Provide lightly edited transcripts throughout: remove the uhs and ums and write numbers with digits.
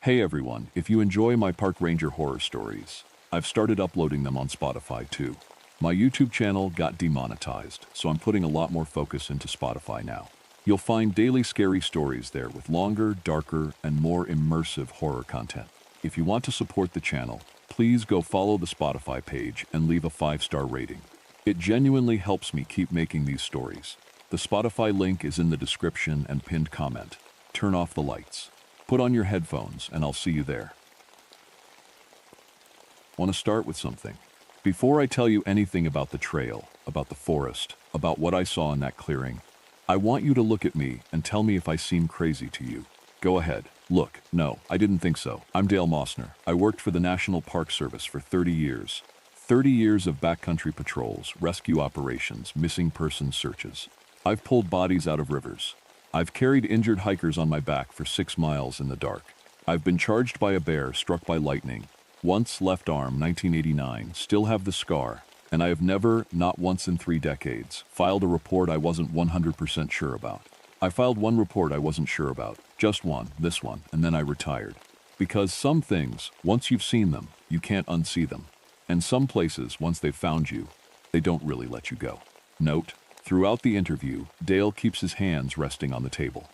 Hey everyone, if you enjoy my park ranger horror stories, I've started uploading them on Spotify too. My YouTube channel got demonetized, so I'm putting a lot more focus into Spotify now. You'll find daily scary stories there with longer, darker, and more immersive horror content. If you want to support the channel, please go follow the Spotify page and leave a 5-star rating. It genuinely helps me keep making these stories. The Spotify link is in the description and pinned comment. Turn off the lights. Put on your headphones and I'll see you there. Want to start with something? Before I tell you anything about the trail, about the forest, about what I saw in that clearing, I want you to look at me and tell me if I seem crazy to you. Go ahead. Look, no, I didn't think so. I'm Dale Mossner. I worked for the National Park Service for 30 years. 30 years of backcountry patrols, rescue operations, missing persons searches. I've pulled bodies out of rivers. I've carried injured hikers on my back for 6 miles in the dark. I've been charged by a bear struck by lightning. Once left arm, 1989, still have the scar. And I have never, not once in 3 decades, filed a report I wasn't 100% sure about. I filed one report I wasn't sure about, just one, this one, and then I retired. Because some things, once you've seen them, you can't unsee them. And some places, once they've found you, they don't really let you go. Note, throughout the interview, Dale keeps his hands resting on the table.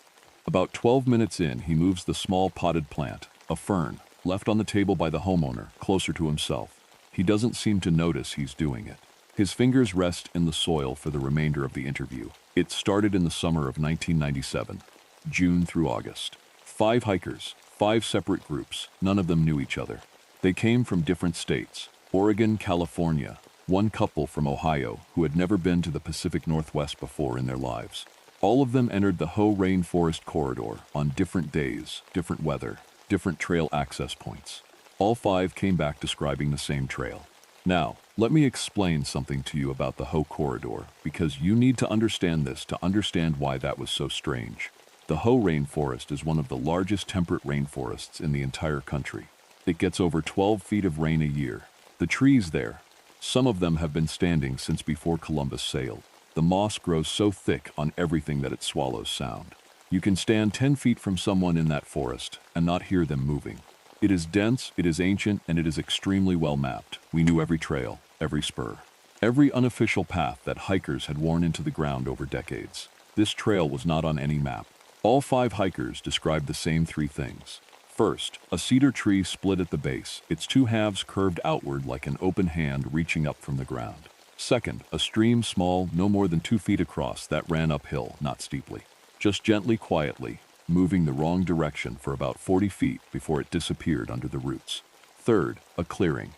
About 12 minutes in, he moves the small potted plant, a fern, left on the table by the homeowner, closer to himself. He doesn't seem to notice he's doing it. His fingers rest in the soil for the remainder of the interview. It started in the summer of 1997, June through August. 5 hikers, 5 separate groups, none of them knew each other. They came from different states, Oregon, California, one couple from Ohio who had never been to the Pacific Northwest before in their lives. All of them entered the Hoh Rainforest Corridor on different days, different weather, different trail access points. All 5 came back describing the same trail. Now, let me explain something to you about the Hoh Corridor, because you need to understand this to understand why that was so strange. The Hoh Rainforest is one of the largest temperate rainforests in the entire country. It gets over 12 feet of rain a year. The trees there, some of them have been standing since before Columbus sailed. The moss grows so thick on everything that it swallows sound. You can stand 10 feet from someone in that forest and not hear them moving. It is dense, it is ancient, and it is extremely well mapped. We knew every trail, every spur, every unofficial path that hikers had worn into the ground over decades. This trail was not on any map. All 5 hikers described the same 3 things. First, a cedar tree split at the base, its 2 halves curved outward like an open hand reaching up from the ground. Second, a stream small, no more than 2 feet across, that ran uphill, not steeply, just gently, quietly, moving the wrong direction for about 40 feet before it disappeared under the roots. Third, a clearing,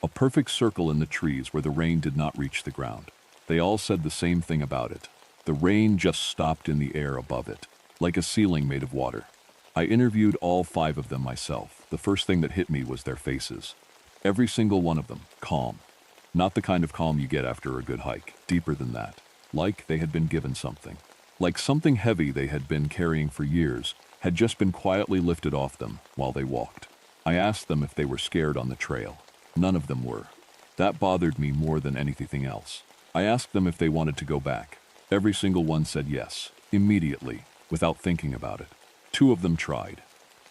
a perfect circle in the trees where the rain did not reach the ground. They all said the same thing about it. The rain just stopped in the air above it, like a ceiling made of water. I interviewed all 5 of them myself. The first thing that hit me was their faces. Every single one of them, calm. Not the kind of calm you get after a good hike, deeper than that. Like they had been given something. Like something heavy they had been carrying for years had just been quietly lifted off them while they walked. I asked them if they were scared on the trail. None of them were. That bothered me more than anything else. I asked them if they wanted to go back. Every single one said yes, immediately, without thinking about it. 2 of them tried.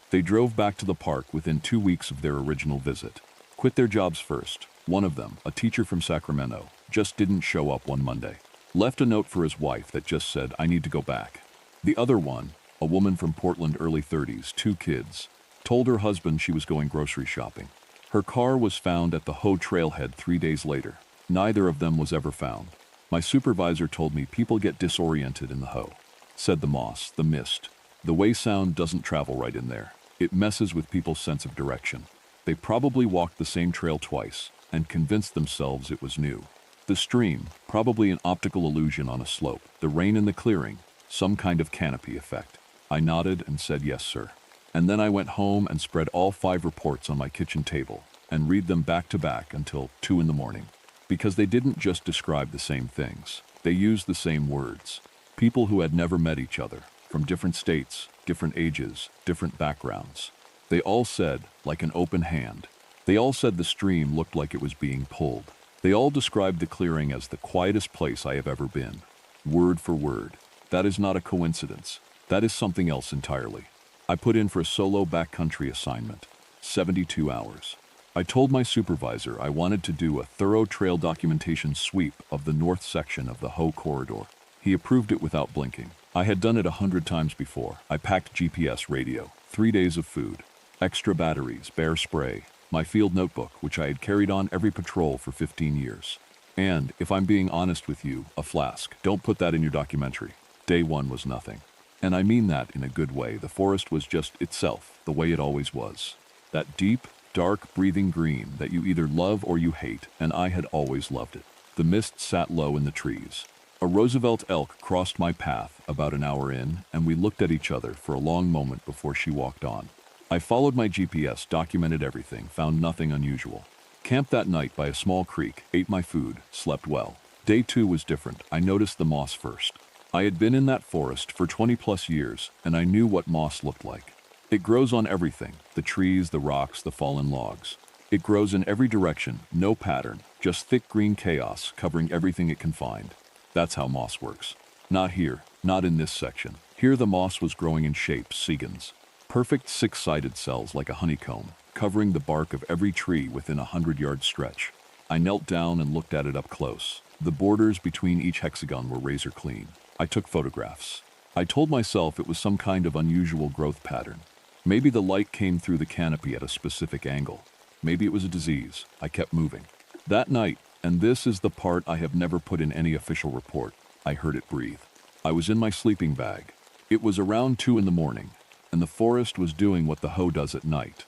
They drove back to the park within 2 weeks of their original visit. Quit their jobs first. One of them, a teacher from Sacramento, just didn't show up one Monday. Left a note for his wife that just said, "I need to go back." The other one, a woman from Portland, early 30s, 2 kids, told her husband she was going grocery shopping. Her car was found at the Hoh trailhead 3 days later. Neither of them was ever found. My supervisor told me people get disoriented in the Hoh. Said the moss, the mist. The way sound doesn't travel right in there. It messes with people's sense of direction. They probably walked the same trail twice and convinced themselves it was new. The stream, probably an optical illusion on a slope. The rain in the clearing, some kind of canopy effect. I nodded and said, "Yes, sir." And then I went home and spread all 5 reports on my kitchen table and read them back to back until 2 in the morning. Because they didn't just describe the same things. They used the same words. People who had never met each other, from different states, different ages, different backgrounds. They all said, like an open hand. They all said the stream looked like it was being pulled. They all described the clearing as the quietest place I have ever been. Word for word. That is not a coincidence. That is something else entirely. I put in for a solo backcountry assignment, 72 hours. I told my supervisor I wanted to do a thorough trail documentation sweep of the north section of the Ho corridor. He approved it without blinking. I had done it 100 times before. I packed GPS radio, 3 days of food, extra batteries, bear spray, my field notebook, which I had carried on every patrol for 15 years. And, if I'm being honest with you, a flask. Don't put that in your documentary. Day one was nothing. And I mean that in a good way. The forest was just itself, the way it always was. That deep, dark, breathing green that you either love or you hate, and I had always loved it. The mist sat low in the trees. A Roosevelt elk crossed my path about an hour in, and we looked at each other for a long moment before she walked on. I followed my GPS, documented everything, found nothing unusual. Camped that night by a small creek, ate my food, slept well. Day 2 was different. I noticed the moss first. I had been in that forest for 20+ years, and I knew what moss looked like. It grows on everything, the trees, the rocks, the fallen logs. It grows in every direction, no pattern, just thick green chaos covering everything it can find. That's how moss works. Not here, not in this section. Here the moss was growing in shapes, segons. Perfect 6-sided cells like a honeycomb, covering the bark of every tree within a 100-yard stretch. I knelt down and looked at it up close. The borders between each hexagon were razor clean. I took photographs. I told myself it was some kind of unusual growth pattern. Maybe the light came through the canopy at a specific angle. Maybe it was a disease. I kept moving. That night, and this is the part I have never put in any official report, I heard it breathe. I was in my sleeping bag. It was around 2 in the morning, and the forest was doing what the Ho does at night,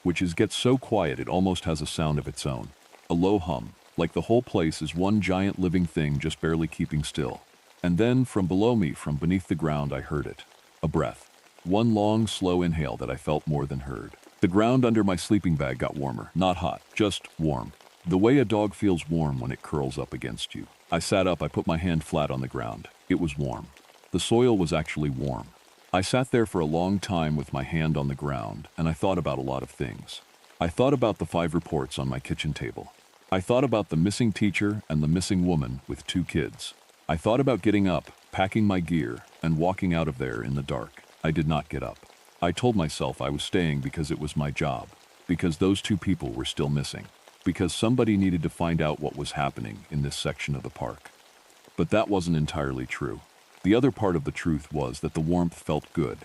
which is get so quiet it almost has a sound of its own. A low hum, like the whole place is one giant living thing just barely keeping still. And then, from below me, from beneath the ground, I heard it. A breath. One long, slow inhale that I felt more than heard. The ground under my sleeping bag got warmer. Not hot, just warm. The way a dog feels warm when it curls up against you. I sat up, I put my hand flat on the ground. It was warm. The soil was actually warm. I sat there for a long time with my hand on the ground, and I thought about a lot of things. I thought about the 5 reports on my kitchen table. I thought about the missing teacher and the missing woman with 2 kids. I thought about getting up, packing my gear, and walking out of there in the dark. I did not get up. I told myself I was staying because it was my job, because those 2 people were still missing, because somebody needed to find out what was happening in this section of the park. But that wasn't entirely true. The other part of the truth was that the warmth felt good.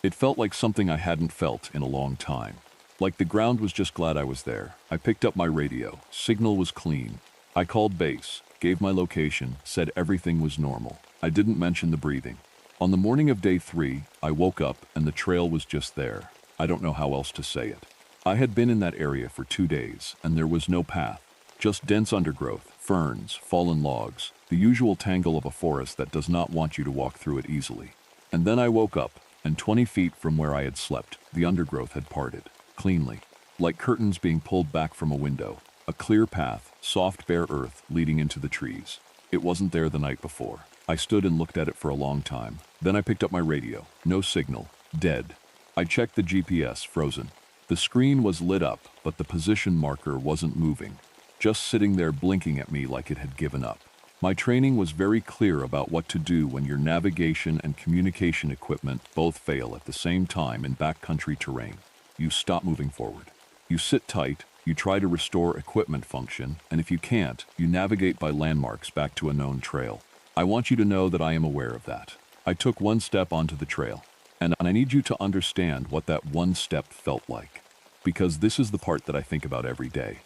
It felt like something I hadn't felt in a long time. Like the ground was just glad I was there. I picked up my radio. Signal was clean. I called base, gave my location, said everything was normal. I didn't mention the breathing. On the morning of day 3, I woke up and the trail was just there. I don't know how else to say it. I had been in that area for 2 days, and there was no path. Just dense undergrowth, ferns, fallen logs, the usual tangle of a forest that does not want you to walk through it easily. And then I woke up, and 20 feet from where I had slept, the undergrowth had parted, cleanly, like curtains being pulled back from a window. A clear path, soft bare earth leading into the trees. It wasn't there the night before. I stood and looked at it for a long time. Then I picked up my radio. No signal. Dead. I checked the GPS, frozen. The screen was lit up, but the position marker wasn't moving, just sitting there blinking at me like it had given up. My training was very clear about what to do when your navigation and communication equipment both fail at the same time in backcountry terrain. You stop moving forward. You sit tight, you try to restore equipment function, and if you can't, you navigate by landmarks back to a known trail. I want you to know that I am aware of that. I took 1 step onto the trail, and I need you to understand what that 1 step felt like. Because this is the part that I think about every day.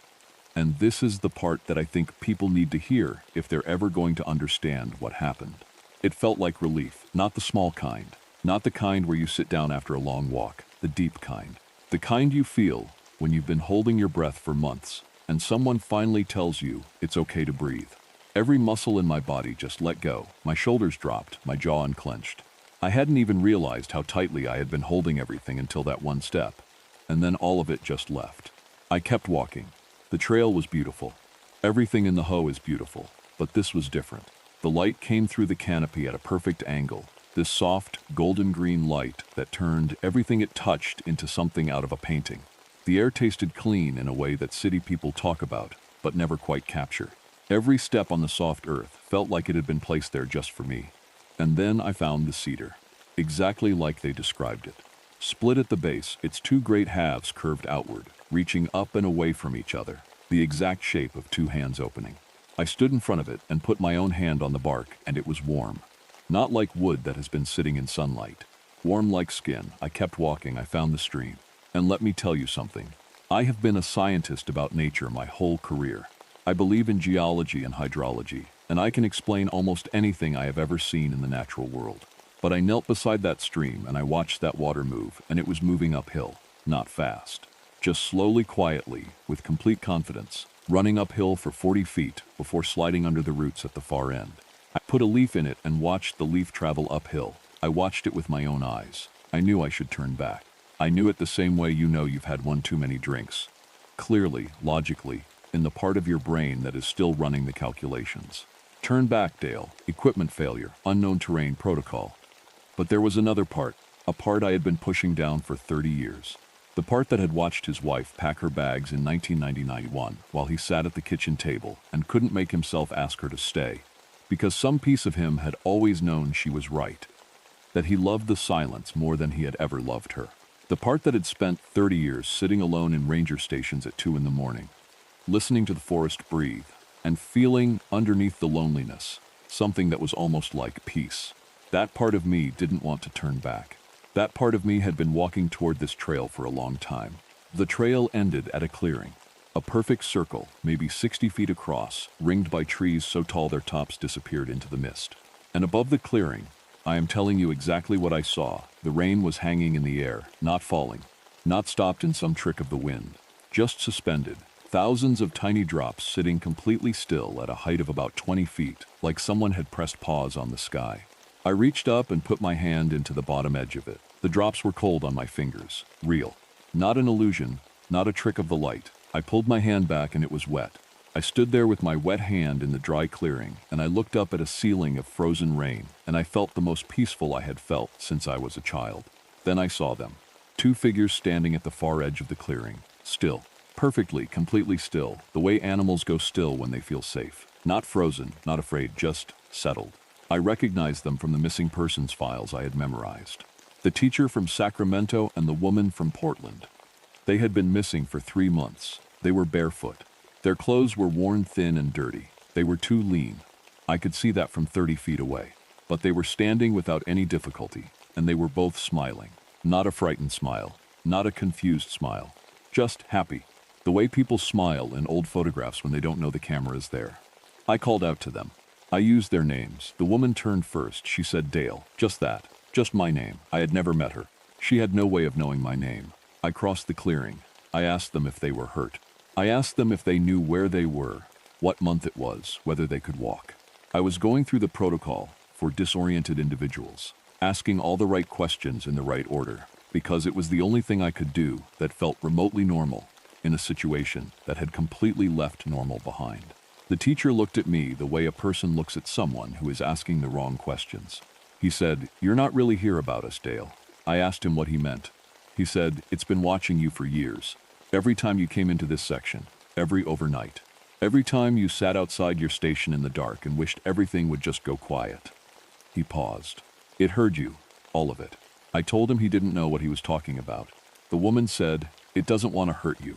And this is the part that I think people need to hear if they're ever going to understand what happened. It felt like relief, not the small kind, not the kind where you sit down after a long walk, the deep kind. The kind you feel when you've been holding your breath for months, and someone finally tells you it's okay to breathe. Every muscle in my body just let go. My shoulders dropped, my jaw unclenched. I hadn't even realized how tightly I had been holding everything until that 1 step. And then all of it just left. I kept walking. The trail was beautiful. Everything in the Ho is beautiful, but this was different. The light came through the canopy at a perfect angle. This soft, golden green light that turned everything it touched into something out of a painting. The air tasted clean in a way that city people talk about, but never quite capture. Every step on the soft earth felt like it had been placed there just for me. And then I found the cedar, exactly like they described it. Split at the base, its two great halves curved outward, reaching up and away from each other, the exact shape of two hands opening. I stood in front of it and put my own hand on the bark, and it was warm. Not like wood that has been sitting in sunlight. Warm like skin. I kept walking. I found the stream. And let me tell you something. I have been a scientist about nature my whole career. I believe in geology and hydrology, and I can explain almost anything I have ever seen in the natural world. But I knelt beside that stream and I watched that water move, and it was moving uphill, not fast. Just slowly, quietly, with complete confidence, running uphill for 40 feet before sliding under the roots at the far end. I put a leaf in it and watched the leaf travel uphill. I watched it with my own eyes. I knew I should turn back. I knew it the same way you know you've had one too many drinks. Clearly, logically, in the part of your brain that is still running the calculations. Turn back, Dale. Equipment failure, unknown terrain protocol. But there was another part, a part I had been pushing down for 30 years. The part that had watched his wife pack her bags in 1991 while he sat at the kitchen table and couldn't make himself ask her to stay, because some piece of him had always known she was right, that he loved the silence more than he had ever loved her. The part that had spent 30 years sitting alone in ranger stations at 2 in the morning, listening to the forest breathe, and feeling underneath the loneliness, something that was almost like peace. That part of me didn't want to turn back. That part of me had been walking toward this trail for a long time. The trail ended at a clearing. A perfect circle, maybe 60 feet across, ringed by trees so tall their tops disappeared into the mist. And above the clearing, I am telling you exactly what I saw. The rain was hanging in the air, not falling, not stopped in some trick of the wind, just suspended. Thousands of tiny drops sitting completely still at a height of about 20 feet, like someone had pressed pause on the sky. I reached up and put my hand into the bottom edge of it. The drops were cold on my fingers, real. Not an illusion, not a trick of the light. I pulled my hand back and it was wet. I stood there with my wet hand in the dry clearing, and I looked up at a ceiling of frozen rain, and I felt the most peaceful I had felt since I was a child. Then I saw them. Two figures standing at the far edge of the clearing, still. Perfectly, completely still, the way animals go still when they feel safe. Not frozen, not afraid, just settled. I recognized them from the missing persons files I had memorized. The teacher from Sacramento and the woman from Portland. They had been missing for 3 months. They were barefoot. Their clothes were worn thin and dirty. They were too lean. I could see that from 30 feet away. But they were standing without any difficulty, and they were both smiling. Not a frightened smile, not a confused smile. Just happy. The way people smile in old photographs when they don't know the camera is there. I called out to them. I used their names. The woman turned first. She said Dale. Just that. Just my name. I had never met her. She had no way of knowing my name. I crossed the clearing. I asked them if they were hurt. I asked them if they knew where they were, what month it was, whether they could walk. I was going through the protocol for disoriented individuals, asking all the right questions in the right order, because it was the only thing I could do that felt remotely normal in a situation that had completely left normal behind. The teacher looked at me the way a person looks at someone who is asking the wrong questions. He said, "You're not really here about us, Dale." I asked him what he meant. He said, "It's been watching you for years. Every time you came into this section, every overnight, every time you sat outside your station in the dark and wished everything would just go quiet." He paused. "It heard you, all of it." I told him he didn't know what he was talking about. The woman said, "It doesn't want to hurt you.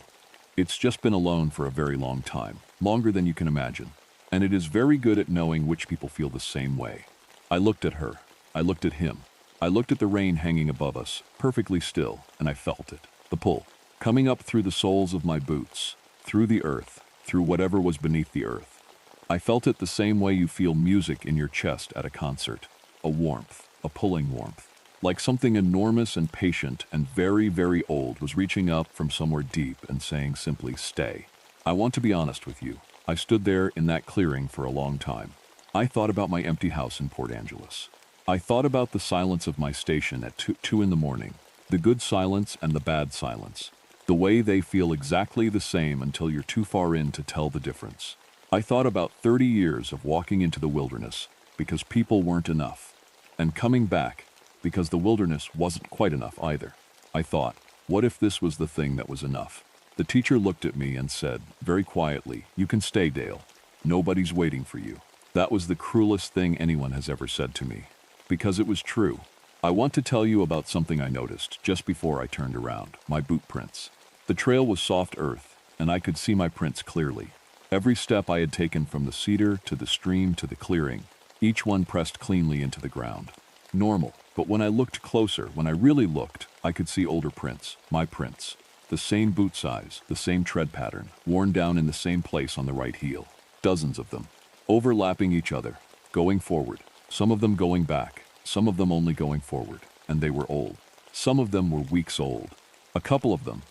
It's just been alone for a very long time, longer than you can imagine, and it is very good at knowing which people feel the same way." I looked at her. I looked at him. I looked at the rain hanging above us, perfectly still, and I felt it. The pull. Coming up through the soles of my boots, through the earth, through whatever was beneath the earth. I felt it the same way you feel music in your chest at a concert. A warmth, a pulling warmth. Like something enormous and patient and very, very old was reaching up from somewhere deep and saying simply, "Stay." I want to be honest with you. I stood there in that clearing for a long time. I thought about my empty house in Port Angeles. I thought about the silence of my station at 2 in the morning. The good silence and the bad silence. The way they feel exactly the same until you're too far in to tell the difference. I thought about 30 years of walking into the wilderness because people weren't enough, and coming back because the wilderness wasn't quite enough either. I thought, what if this was the thing that was enough? The teacher looked at me and said, very quietly, "You can stay, Dale. Nobody's waiting for you." That was the cruelest thing anyone has ever said to me, because it was true. I want to tell you about something I noticed just before I turned around, my boot prints. The trail was soft earth, and I could see my prints clearly. Every step I had taken from the cedar to the stream to the clearing, each one pressed cleanly into the ground. Normal, but when I looked closer, when I really looked, I could see older prints, my prints. The same boot size, the same tread pattern, worn down in the same place on the right heel. Dozens of them, overlapping each other, going forward, some of them going back, some of them only going forward, and they were old. Some of them were weeks old. A couple of them,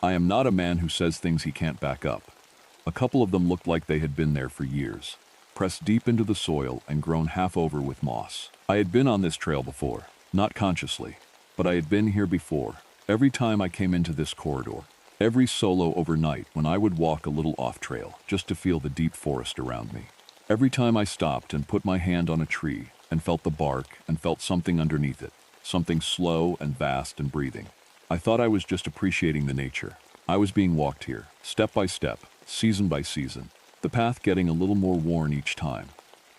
I am not a man who says things he can't back up. A couple of them looked like they had been there for years, pressed deep into the soil and grown half over with moss. I had been on this trail before, not consciously, but I had been here before. Every time I came into this corridor, every solo overnight when I would walk a little off trail just to feel the deep forest around me. Every time I stopped and put my hand on a tree and felt the bark and felt something underneath it, something slow and vast and breathing. I thought I was just appreciating the nature. I was being walked here, step by step, season by season, the path getting a little more worn each time.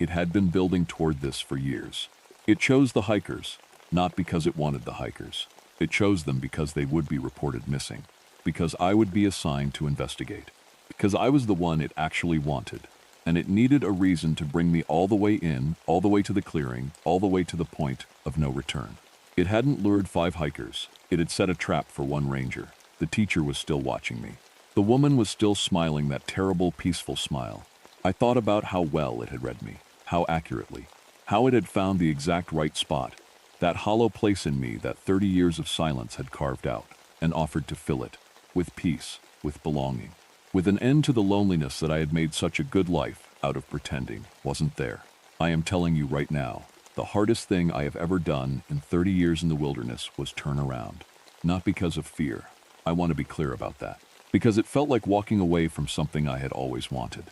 It had been building toward this for years. It chose the hikers, not because it wanted the hikers. It chose them because they would be reported missing, because I would be assigned to investigate, because I was the one it actually wanted, and it needed a reason to bring me all the way in, all the way to the clearing, all the way to the point of no return. It hadn't lured 5 hikers. It had set a trap for 1 ranger. The teacher was still watching me. The woman was still smiling that terrible, peaceful smile. I thought about how well it had read me, how accurately, how it had found the exact right spot, that hollow place in me that 30 years of silence had carved out, and offered to fill it, with peace, with belonging, with an end to the loneliness that I had made such a good life out of pretending wasn't there. I am telling you right now, the hardest thing I have ever done in 30 years in the wilderness was turn around. Not because of fear. I want to be clear about that. Because it felt like walking away from something I had always wanted.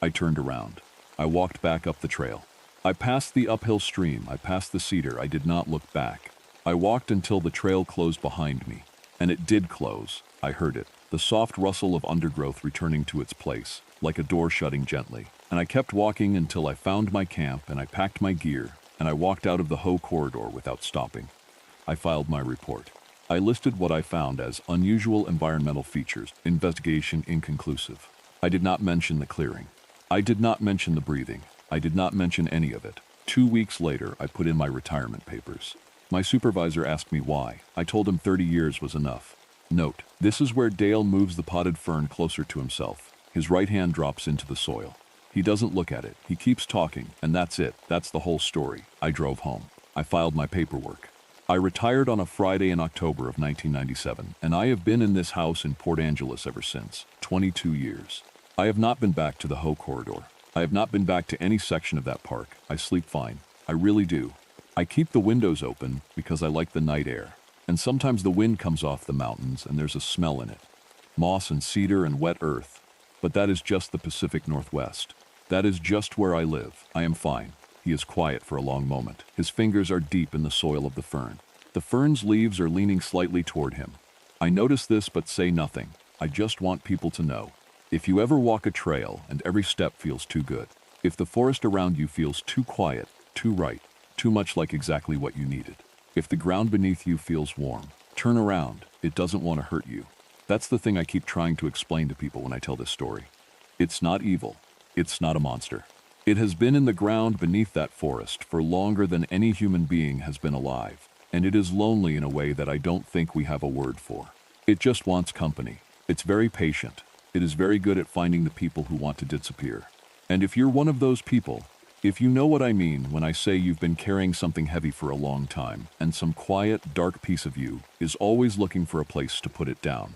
I turned around. I walked back up the trail. I passed the uphill stream. I passed the cedar. I did not look back. I walked until the trail closed behind me. And it did close. I heard it. The soft rustle of undergrowth returning to its place, like a door shutting gently. And I kept walking until I found my camp and I packed my gear, and I walked out of the Ho corridor without stopping. I filed my report. I listed what I found as unusual environmental features, investigation inconclusive. I did not mention the clearing. I did not mention the breathing. I did not mention any of it. 2 weeks later, I put in my retirement papers. My supervisor asked me why. I told him 30 years was enough. Note, this is where Dale moves the potted fern closer to himself. His right hand drops into the soil. He doesn't look at it. He keeps talking, and that's it. That's the whole story. I drove home. I filed my paperwork. I retired on a Friday in October of 1997, and I have been in this house in Port Angeles ever since, 22 years. I have not been back to the Ho corridor. I have not been back to any section of that park. I sleep fine. I really do. I keep the windows open because I like the night air, and sometimes the wind comes off the mountains and there's a smell in it. Moss and cedar and wet earth. But that is just the Pacific Northwest. That is just where I live. I am fine. He is quiet for a long moment. His fingers are deep in the soil of the fern. The fern's leaves are leaning slightly toward him. I notice this but say nothing. I just want people to know. If you ever walk a trail and every step feels too good, if the forest around you feels too quiet, too right, too much like exactly what you needed, if the ground beneath you feels warm, turn around. It doesn't want to hurt you. That's the thing I keep trying to explain to people when I tell this story. It's not evil. It's not a monster. It has been in the ground beneath that forest for longer than any human being has been alive, and it is lonely in a way that I don't think we have a word for. It just wants company. It's very patient. It is very good at finding the people who want to disappear. And if you're one of those people, if you know what I mean when I say you've been carrying something heavy for a long time, and some quiet, dark piece of you is always looking for a place to put it down,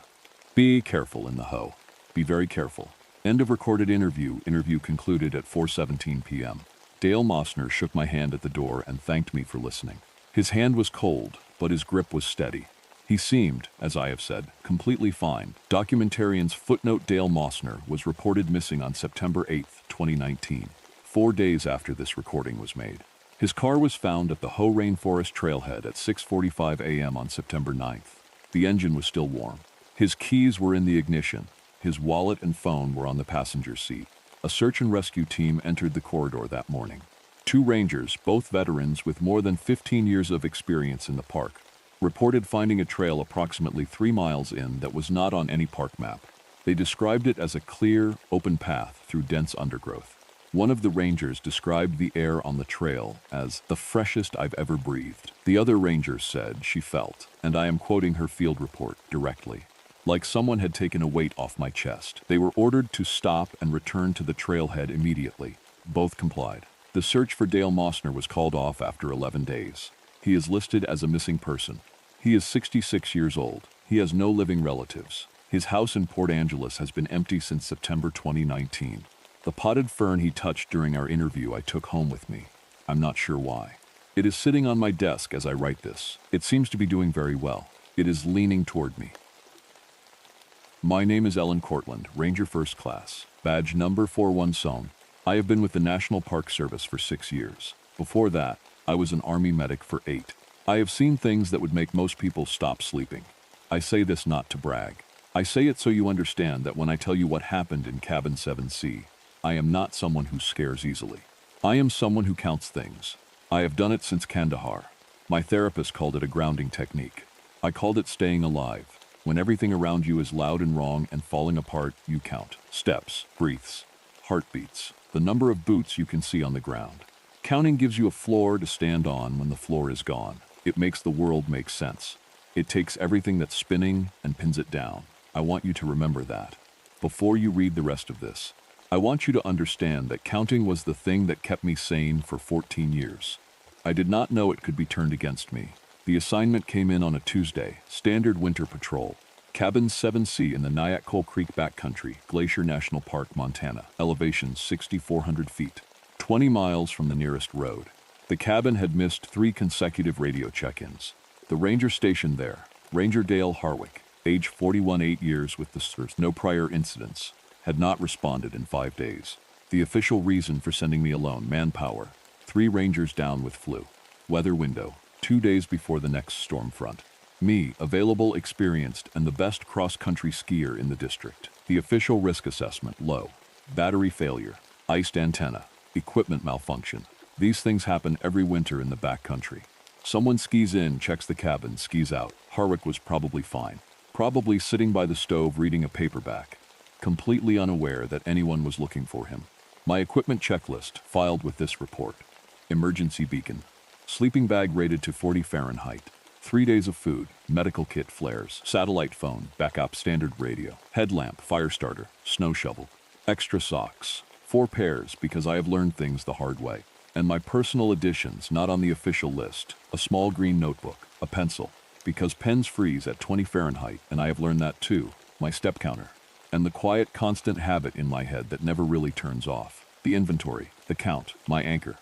be careful in the Ho. Be very careful. End of recorded interview. Interview concluded at 4:17 p.m. Dale Mossner shook my hand at the door and thanked me for listening. His hand was cold, but his grip was steady. He seemed, as I have said, completely fine. Documentarian's footnote: Dale Mossner was reported missing on September 8, 2019, 4 days after this recording was made. His car was found at the Ho Rainforest Trailhead at 6:45 a.m. on September 9th. The engine was still warm. His keys were in the ignition. His wallet and phone were on the passenger seat. A search and rescue team entered the corridor that morning. Two rangers, both veterans with more than 15 years of experience in the park, reported finding a trail approximately 3 miles in that was not on any park map. They described it as a clear, open path through dense undergrowth. One of the rangers described the air on the trail as the freshest I've ever breathed. The other ranger said she felt, and I am quoting her field report directly, like someone had taken a weight off my chest. They were ordered to stop and return to the trailhead immediately. Both complied. The search for Dale Mossner was called off after 11 days. He is listed as a missing person. He is 66 years old. He has no living relatives. His house in Port Angeles has been empty since September 2019. The potted fern he touched during our interview I took home with me. I'm not sure why. It is sitting on my desk as I write this. It seems to be doing very well. It is leaning toward me. My name is Ellen Cortland, Ranger First Class, badge number 41 I have been with the National Park Service for 6 years. Before that, I was an Army medic for 8. I have seen things that would make most people stop sleeping. I say this not to brag. I say it so you understand that when I tell you what happened in Cabin 7C, I am not someone who scares easily. I am someone who counts things. I have done it since Kandahar. My therapist called it a grounding technique. I called it staying alive. When everything around you is loud and wrong and falling apart, you count. Steps, breaths, heartbeats, the number of boots you can see on the ground. Counting gives you a floor to stand on when the floor is gone. It makes the world make sense. It takes everything that's spinning and pins it down. I want you to remember that. Before you read the rest of this, I want you to understand that counting was the thing that kept me sane for 14 years. I did not know it could be turned against me. The assignment came in on a Tuesday, standard winter patrol. Cabin 7C in the Nyack Coal Creek backcountry, Glacier National Park, Montana. Elevation 6,400 feet, 20 miles from the nearest road. The cabin had missed 3 consecutive radio check-ins. The ranger stationed there, Ranger Dale Harwick, age 41, 8 years with the service, no prior incidents, had not responded in 5 days. The official reason for sending me alone, manpower, 3 rangers down with flu. Weather window, 2 days before the next storm front. Me, available, experienced, and the best cross-country skier in the district. The official risk assessment, low. Battery failure, iced antenna, equipment malfunction. These things happen every winter in the backcountry. Someone skis in, checks the cabin, skis out. Harwick was probably fine. Probably sitting by the stove reading a paperback, completely unaware that anyone was looking for him. My equipment checklist, filed with this report. Emergency beacon. Sleeping bag rated to 40 Fahrenheit. 3 days of food, medical kit, flares, satellite phone, backup standard radio, headlamp, fire starter, snow shovel, extra socks, 4 pairs because I have learned things the hard way, and my personal additions not on the official list, a small green notebook, a pencil, because pens freeze at 20 Fahrenheit, and I have learned that too, my step counter, and the quiet, constant habit in my head that never really turns off, the inventory, the count, my anchor.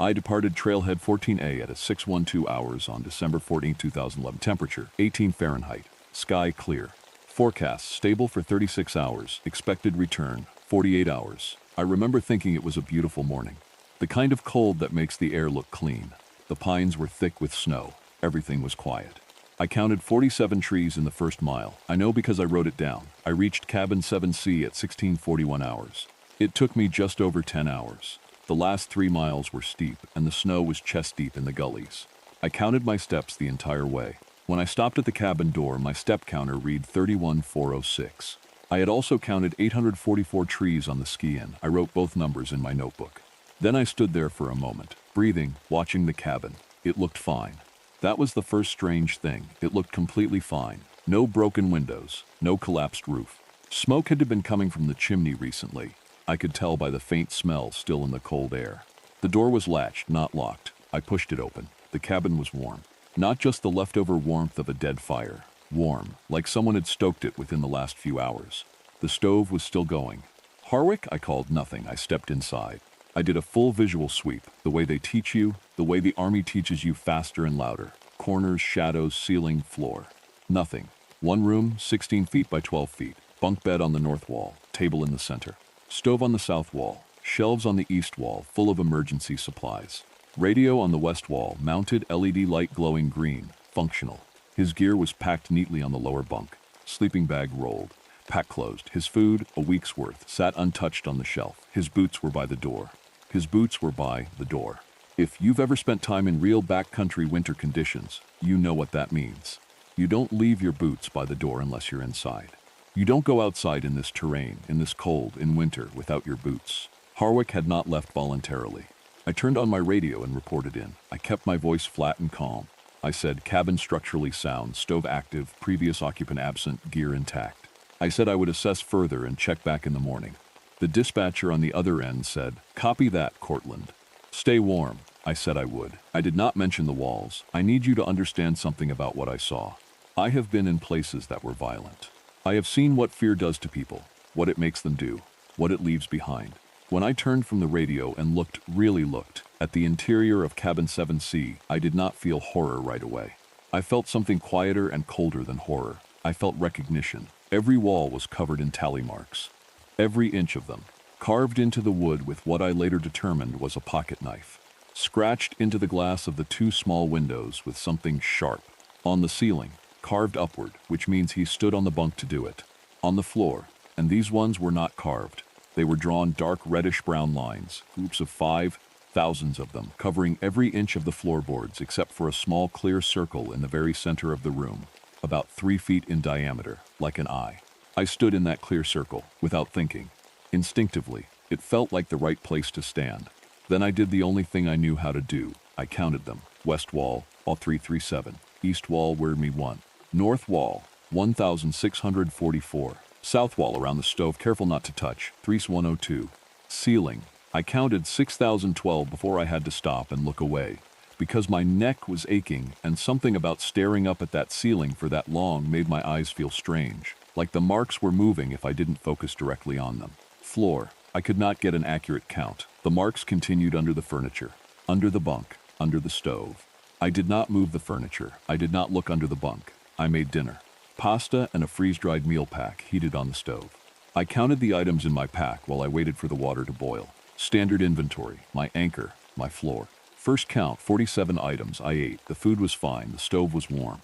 I departed Trailhead 14A at 6:12 hours on December 14, 2011. Temperature, 18 Fahrenheit. Sky clear. Forecast, stable for 36 hours. Expected return, 48 hours. I remember thinking it was a beautiful morning. The kind of cold that makes the air look clean. The pines were thick with snow. Everything was quiet. I counted 47 trees in the first mile. I know because I wrote it down. I reached Cabin 7C at 16:41 hours. It took me just over 10 hours. The last 3 miles were steep, and the snow was chest-deep in the gullies. I counted my steps the entire way. When I stopped at the cabin door, my step counter read 31,406. I had also counted 844 trees on the ski-in. I wrote both numbers in my notebook. Then I stood there for a moment, breathing, watching the cabin. It looked fine. That was the first strange thing. It looked completely fine. No broken windows, no collapsed roof. Smoke had been coming from the chimney recently. I could tell by the faint smell still in the cold air. The door was latched, not locked. I pushed it open. The cabin was warm. Not just the leftover warmth of a dead fire. Warm, like someone had stoked it within the last few hours. The stove was still going. Harwick? I called nothing. I stepped inside. I did a full visual sweep, the way they teach you, the way the Army teaches you, faster and louder. Corners, shadows, ceiling, floor. Nothing. One room, 16 feet by 12 feet. Bunk bed on the north wall. Table in the center. Stove on the south wall, shelves on the east wall full of emergency supplies. Radio on the west wall, mounted LED light glowing green, functional. His gear was packed neatly on the lower bunk. Sleeping bag rolled, pack closed. His food, a week's worth, sat untouched on the shelf. His boots were by the door. His boots were by the door. If you've ever spent time in real backcountry winter conditions, you know what that means. You don't leave your boots by the door unless you're inside. You don't go outside in this terrain, in this cold, in winter, without your boots. Harwick had not left voluntarily. I turned on my radio and reported in. I kept my voice flat and calm. I said, cabin structurally sound, stove active, previous occupant absent, gear intact. I said I would assess further and check back in the morning. The dispatcher on the other end said, copy that, Cortland. Stay warm. I said I would. I did not mention the walls. I need you to understand something about what I saw. I have been in places that were violent. I have seen what fear does to people, what it makes them do, what it leaves behind. When I turned from the radio and really looked, at the interior of Cabin 7C, I did not feel horror right away. I felt something quieter and colder than horror. I felt recognition. Every wall was covered in tally marks. Every inch of them. Carved into the wood with what I later determined was a pocket knife. Scratched into the glass of the two small windows with something sharp. On the ceiling, carved upward, which means he stood on the bunk to do it. On the floor, and these ones were not carved. They were drawn dark reddish-brown lines, groups of 5, thousands of them, covering every inch of the floorboards except for a small clear circle in the very center of the room, about 3 feet in diameter, like an eye. I stood in that clear circle, without thinking. Instinctively, it felt like the right place to stand. Then I did the only thing I knew how to do. I counted them. West wall, all 337. East wall, where me 1. North wall, 1,644. South wall around the stove, careful not to touch, 3102. Ceiling, I counted 6,012 before I had to stop and look away, because my neck was aching and something about staring up at that ceiling for that long made my eyes feel strange, like the marks were moving if I didn't focus directly on them. Floor, I could not get an accurate count. The marks continued under the furniture, under the bunk, under the stove. I did not move the furniture. I did not look under the bunk. I made dinner. Pasta and a freeze-dried meal pack heated on the stove. I counted the items in my pack while I waited for the water to boil. Standard inventory, my anchor, my floor. First count, 47 items I ate. The food was fine. The stove was warm.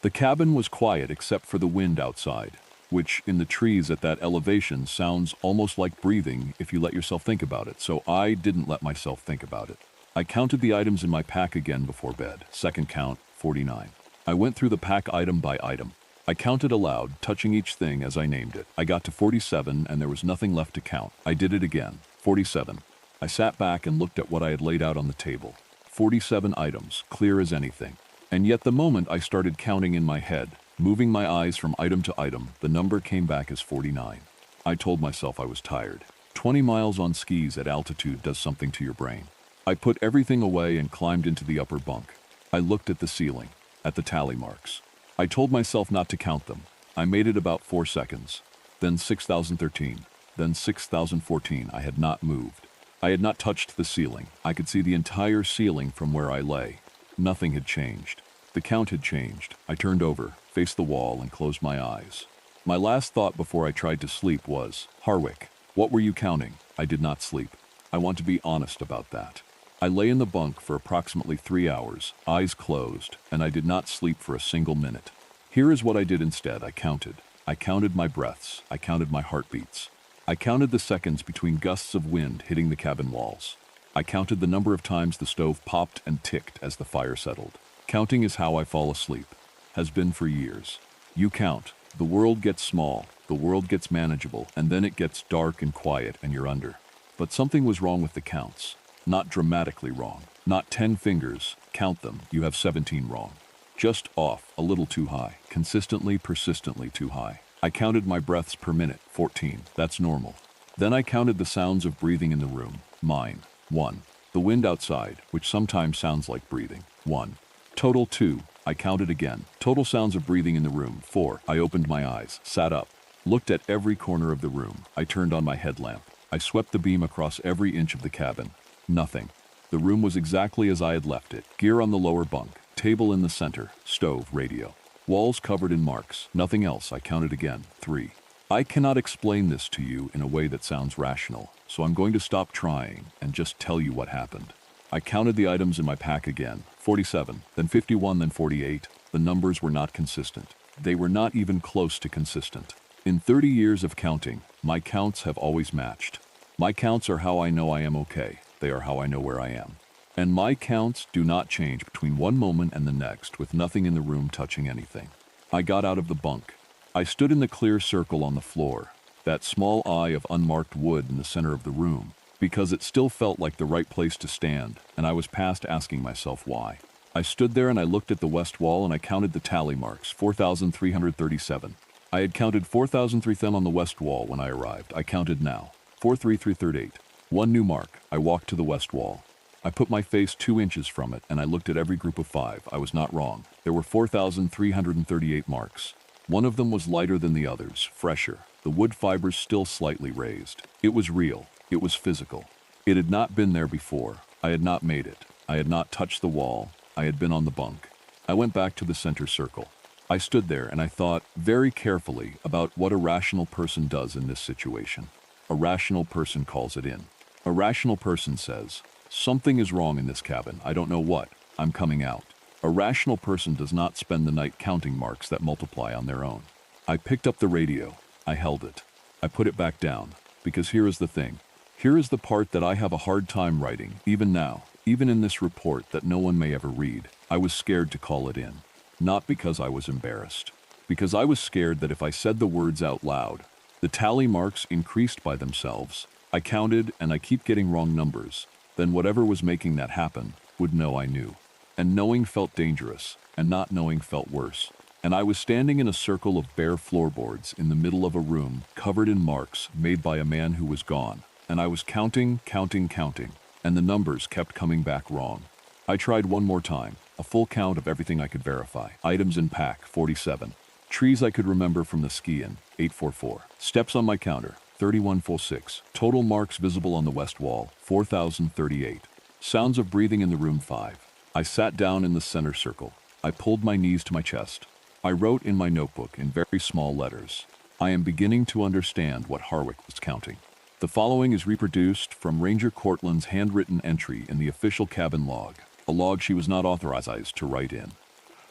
The cabin was quiet except for the wind outside, which in the trees at that elevation sounds almost like breathing if you let yourself think about it, so I didn't let myself think about it. I counted the items in my pack again before bed. Second count, 49. I went through the pack item by item. I counted aloud, touching each thing as I named it. I got to 47 and there was nothing left to count. I did it again. 47. I sat back and looked at what I had laid out on the table. 47 items, clear as anything. And yet the moment I started counting in my head, moving my eyes from item to item, the number came back as 49. I told myself I was tired. 20 miles on skis at altitude does something to your brain. I put everything away and climbed into the upper bunk. I looked at the ceiling, at the tally marks. I told myself not to count them. I made it about 4 seconds. Then 6,013. Then 6,014. I had not moved. I had not touched the ceiling. I could see the entire ceiling from where I lay. Nothing had changed. The count had changed. I turned over, faced the wall, and closed my eyes. My last thought before I tried to sleep was, Harwick, what were you counting? I did not sleep. I want to be honest about that. I lay in the bunk for approximately 3 hours, eyes closed, and I did not sleep for a single minute. Here is what I did instead. I counted. I counted my breaths. I counted my heartbeats. I counted the seconds between gusts of wind hitting the cabin walls. I counted the number of times the stove popped and ticked as the fire settled. Counting is how I fall asleep. Has been for years. You count. The world gets small. The world gets manageable, and then it gets dark and quiet and you're under. But something was wrong with the counts. Not dramatically wrong. Not 10 fingers. Count them. You have 17 wrong. Just off, a little too high. Consistently, persistently too high. I counted my breaths per minute. 14. That's normal. Then I counted the sounds of breathing in the room. Mine. 1. The wind outside, which sometimes sounds like breathing. 1. Total 2. I counted again. Total sounds of breathing in the room. 4. I opened my eyes, sat up, looked at every corner of the room. I turned on my headlamp. I swept the beam across every inch of the cabin. Nothing. The room was exactly as I had left it. Gear on the lower bunk. Table in the center. Stove, radio. Walls covered in marks. Nothing else. I counted again. 3. I cannot explain this to you in a way that sounds rational, so I'm going to stop trying and just tell you what happened. I counted the items in my pack again. 47, then 51, then 48. The numbers were not consistent. They were not even close to consistent. In 30 years of counting, my counts have always matched. My counts are how I know I am okay. They are how I know where I am. And my counts do not change between one moment and the next, with nothing in the room touching anything. I got out of the bunk. I stood in the clear circle on the floor, that small eye of unmarked wood in the center of the room, because it still felt like the right place to stand, and I was past asking myself why. I stood there and I looked at the west wall and I counted the tally marks, 4,337. I had counted 4,003 on the west wall when I arrived. I counted now, 4,338. One new mark. I walked to the west wall. I put my face 2 inches from it and I looked at every group of 5. I was not wrong. There were 4,338 marks. One of them was lighter than the others, fresher, the wood fibers still slightly raised. It was real. It was physical. It had not been there before. I had not made it. I had not touched the wall. I had been on the bunk. I went back to the center circle. I stood there and I thought very carefully about what a rational person does in this situation. A rational person calls it in. A rational person says, "Something is wrong in this cabin. I don't know what. I'm coming out." A rational person does not spend the night counting marks that multiply on their own. I picked up the radio. I held it. I put it back down, because here is the thing. Here is the part that I have a hard time writing, even now, even in this report that no one may ever read. I was scared to call it in. Not because I was embarrassed. Because I was scared that if I said the words out loud, the tally marks increased by themselves. I counted and I keep getting wrong numbers. Then whatever was making that happen would know I knew. And knowing felt dangerous, and not knowing felt worse. And I was standing in a circle of bare floorboards in the middle of a room covered in marks made by a man who was gone. And I was counting, and the numbers kept coming back wrong. I tried one more time, a full count of everything I could verify. Items in pack, 47. Trees I could remember from the ski-in, 844. Steps on my counter, 3146. Total marks visible on the west wall, 4,038. Sounds of breathing in the room, 5. I sat down in the center circle. I pulled my knees to my chest. I wrote in my notebook in very small letters, "I am beginning to understand what Harwick was counting." The following is reproduced from Ranger Cortland's handwritten entry in the official cabin log, a log she was not authorized to write in.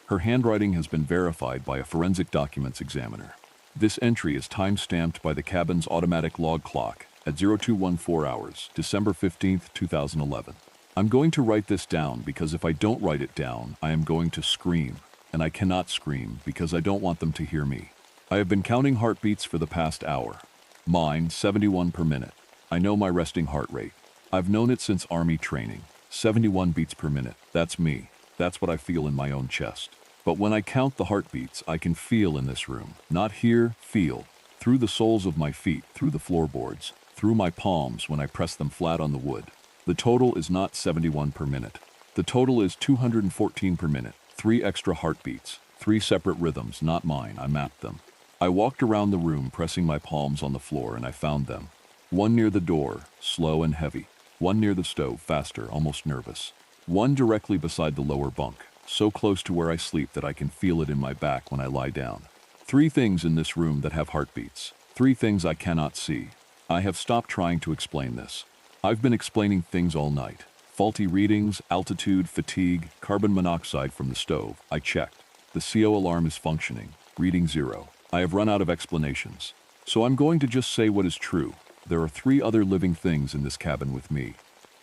Her handwriting has been verified by a forensic documents examiner. This entry is time-stamped by the cabin's automatic log clock at 0214 hours, December 15th, 2011. I'm going to write this down because if I don't write it down, I am going to scream, and I cannot scream because I don't want them to hear me. I have been counting heartbeats for the past hour. Mine, 71 per minute. I know my resting heart rate. I've known it since Army training. 71 beats per minute. That's me. That's what I feel in my own chest. But when I count the heartbeats, I can feel in this room. Not hear, feel. Through the soles of my feet, through the floorboards, through my palms when I press them flat on the wood. The total is not 71 per minute. The total is 214 per minute. 3 extra heartbeats. 3 separate rhythms, not mine. I mapped them. I walked around the room pressing my palms on the floor and I found them. One near the door, slow and heavy. One near the stove, faster, almost nervous. One directly beside the lower bunk, so close to where I sleep that I can feel it in my back when I lie down. 3 things in this room that have heartbeats. 3 things I cannot see. I have stopped trying to explain this. I've been explaining things all night. Faulty readings, altitude, fatigue, carbon monoxide from the stove. I checked. The CO alarm is functioning. Reading 0. I have run out of explanations. So I'm going to just say what is true. There are 3 other living things in this cabin with me.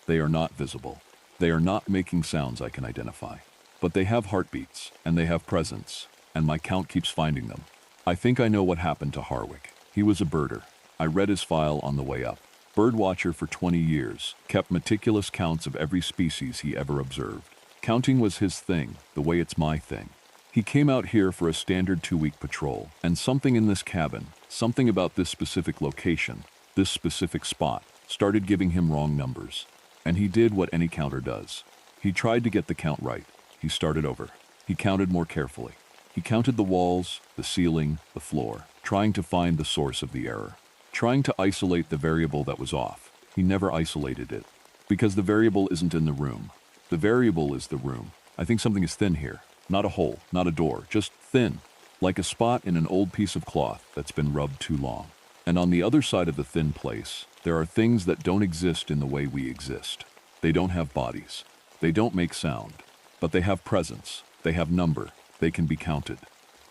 They are not visible. They are not making sounds I can identify. But they have heartbeats, and they have presence, and my count keeps finding them. I think I know what happened to Harwick. He was a birder. I read his file on the way up. Birdwatcher for 20 years, kept meticulous counts of every species he ever observed. Counting was his thing, the way it's my thing. He came out here for a standard 2-week patrol, and something in this cabin, something about this specific location, this specific spot, started giving him wrong numbers. And he did what any counter does. He tried to get the count right. He started over. He counted more carefully. He counted the walls, the ceiling, the floor, trying to find the source of the error. Trying to isolate the variable that was off. He never isolated it. Because the variable isn't in the room. The variable is the room. I think something is thin here. Not a hole, not a door, just thin. Like a spot in an old piece of cloth that's been rubbed too long. And on the other side of the thin place, there are things that don't exist in the way we exist. They don't have bodies. They don't make sound. But they have presence. They have number. They can be counted.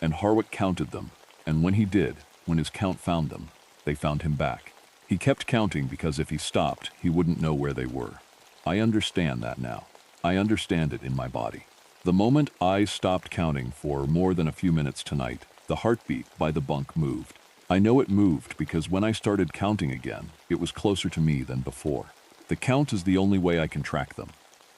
And Harwick counted them. And when he did, when his count found them, they found him back. He kept counting because if he stopped, he wouldn't know where they were. I understand that now. I understand it in my body. The moment I stopped counting for more than a few minutes tonight, the heartbeat by the bunk moved. I know it moved because when I started counting again, it was closer to me than before. The count is the only way I can track them.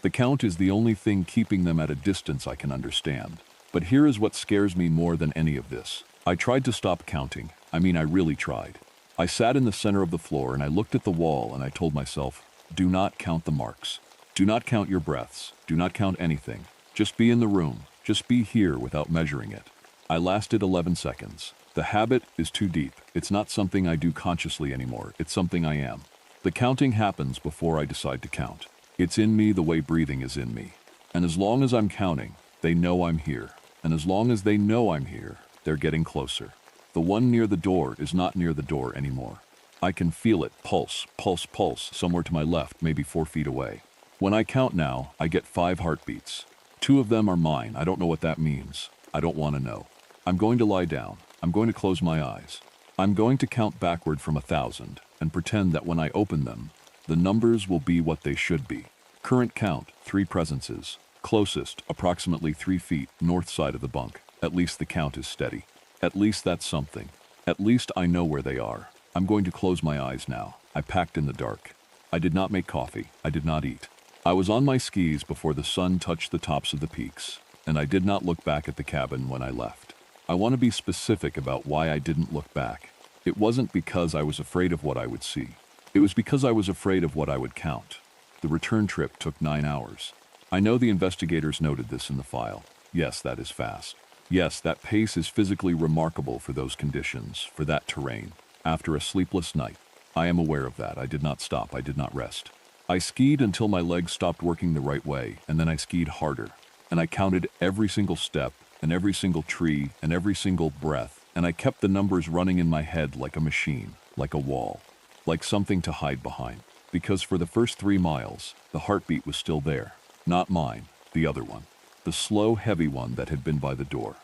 The count is the only thing keeping them at a distance I can understand. But here is what scares me more than any of this. I tried to stop counting. I really tried. I sat in the center of the floor and I looked at the wall and I told myself, do not count the marks. Do not count your breaths. Do not count anything. Just be in the room. Just be here without measuring it. I lasted 11 seconds. The habit is too deep. It's not something I do consciously anymore. It's something I am. The counting happens before I decide to count. It's in me the way breathing is in me. And as long as I'm counting, they know I'm here. And as long as they know I'm here, they're getting closer. The one near the door is not near the door anymore. I can feel it, pulse, pulse, pulse, somewhere to my left, maybe 4 feet away. When I count now, I get 5 heartbeats. 2 of them are mine. I don't know what that means. I don't want to know. I'm going to lie down. I'm going to close my eyes. I'm going to count backward from 1,000 and pretend that when I open them, the numbers will be what they should be. Current count, 3 presences. Closest, approximately 3 feet, north side of the bunk. At least the count is steady. At least that's something. At least I know where they are. I'm going to close my eyes now. I packed in the dark. I did not make coffee. I did not eat. I was on my skis before the sun touched the tops of the peaks, and I did not look back at the cabin when I left. I want to be specific about why I didn't look back. It wasn't because I was afraid of what I would see. It was because I was afraid of what I would count. The return trip took 9 hours. I know the investigators noted this in the file. Yes, that is fast. Yes, that pace is physically remarkable for those conditions, for that terrain. After a sleepless night, I am aware of that. I did not stop. I did not rest. I skied until my legs stopped working the right way, and then I skied harder. And I counted every single step, and every single tree, and every single breath, and I kept the numbers running in my head like a machine, like a wall, like something to hide behind. Because for the first 3 miles, the heartbeat was still there. Not mine, the other one. The slow, heavy one that had been by the door.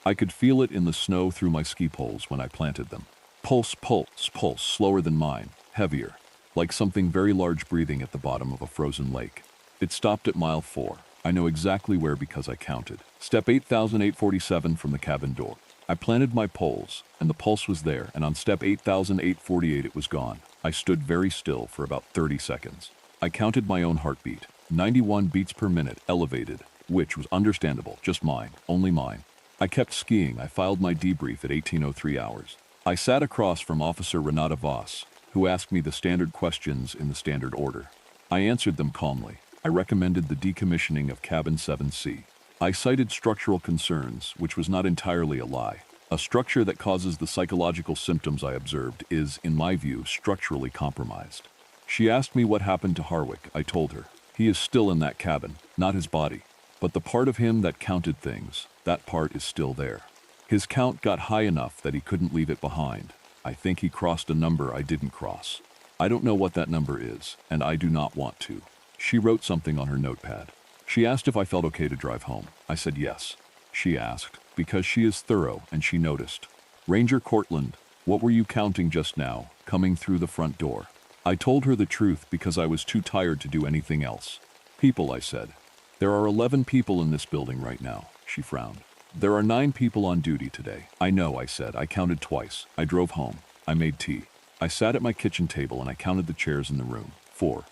I could feel it in the snow through my ski poles when I planted them. Pulse, pulse, pulse, slower than mine, heavier, like something very large breathing at the bottom of a frozen lake. It stopped at mile 4. I know exactly where because I counted. Step 8,847 from the cabin door. I planted my poles, and the pulse was there, and on step 8,848 it was gone. I stood very still for about 30 seconds. I counted my own heartbeat. 91 beats per minute, elevated, which was understandable, just mine, only mine. I kept skiing. I filed my debrief at 18:03 hours. I sat across from Officer Renata Voss, who asked me the standard questions in the standard order. I answered them calmly. I recommended the decommissioning of Cabin 7C. I cited structural concerns, which was not entirely a lie. A structure that causes the psychological symptoms I observed is, in my view, structurally compromised. She asked me what happened to Harwick. I told her. He is still in that cabin, not his body. But the part of him that counted things, that part is still there. His count got high enough that he couldn't leave it behind. I think he crossed a number I didn't cross. I don't know what that number is, and I do not want to. She wrote something on her notepad. She asked if I felt okay to drive home. I said yes. She asked, because she is thorough, and she noticed. Ranger Cortland, what were you counting just now, coming through the front door? I told her the truth because I was too tired to do anything else. People, I said. There are 11 people in this building right now. She frowned. There are 9 people on duty today. I know, I said. I counted twice. I drove home. I made tea. I sat at my kitchen table and I counted the chairs in the room. 4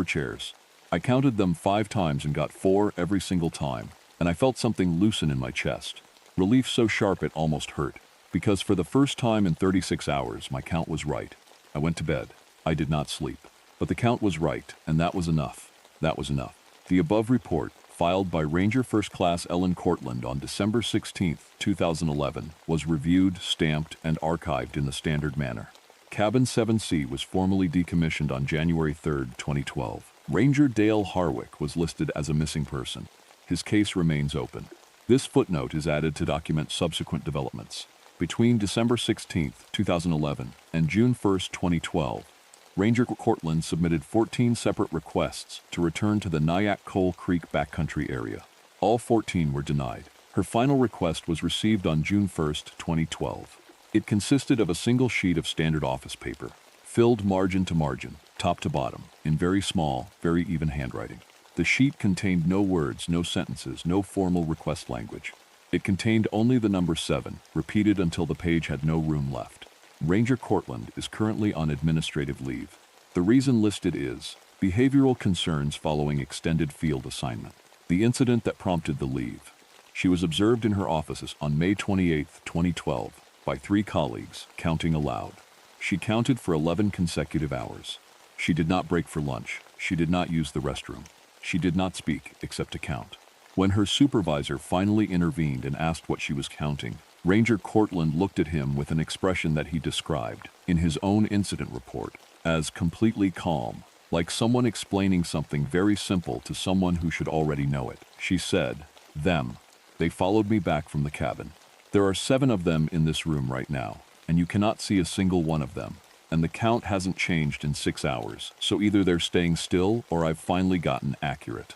chairs. I counted them 5 times and got 4 every single time, and I felt something loosen in my chest. Relief so sharp it almost hurt, because for the first time in 36 hours, my count was right. I went to bed. I did not sleep. But the count was right, and that was enough. That was enough. The above report, filed by Ranger First Class Ellen Cortland on December 16, 2011, was reviewed, stamped, and archived in the standard manner. Cabin 7C was formally decommissioned on January 3, 2012. Ranger Dale Harwick was listed as a missing person. His case remains open. This footnote is added to document subsequent developments. Between December 16, 2011 and June 1, 2012, Ranger Cortland submitted 14 separate requests to return to the Nyack Coal Creek backcountry area. All 14 were denied. Her final request was received on June 1, 2012. It consisted of a single sheet of standard office paper, filled margin to margin, top to bottom, in very small, very even handwriting. The sheet contained no words, no sentences, no formal request language. It contained only the number 7, repeated until the page had no room left. Ranger Cortland is currently on administrative leave. The reason listed is behavioral concerns following extended field assignment. The incident that prompted the leave. She was observed in her offices on May 28, 2012, by 3 colleagues, counting aloud. She counted for 11 consecutive hours. She did not break for lunch. She did not use the restroom. She did not speak except to count. When her supervisor finally intervened and asked what she was counting, Ranger Cortland looked at him with an expression that he described, in his own incident report, as completely calm, like someone explaining something very simple to someone who should already know it. She said, "Them. They followed me back from the cabin. There are 7 of them in this room right now, and you cannot see a single one of them. And the count hasn't changed in 6 hours, so either they're staying still or I've finally gotten accurate."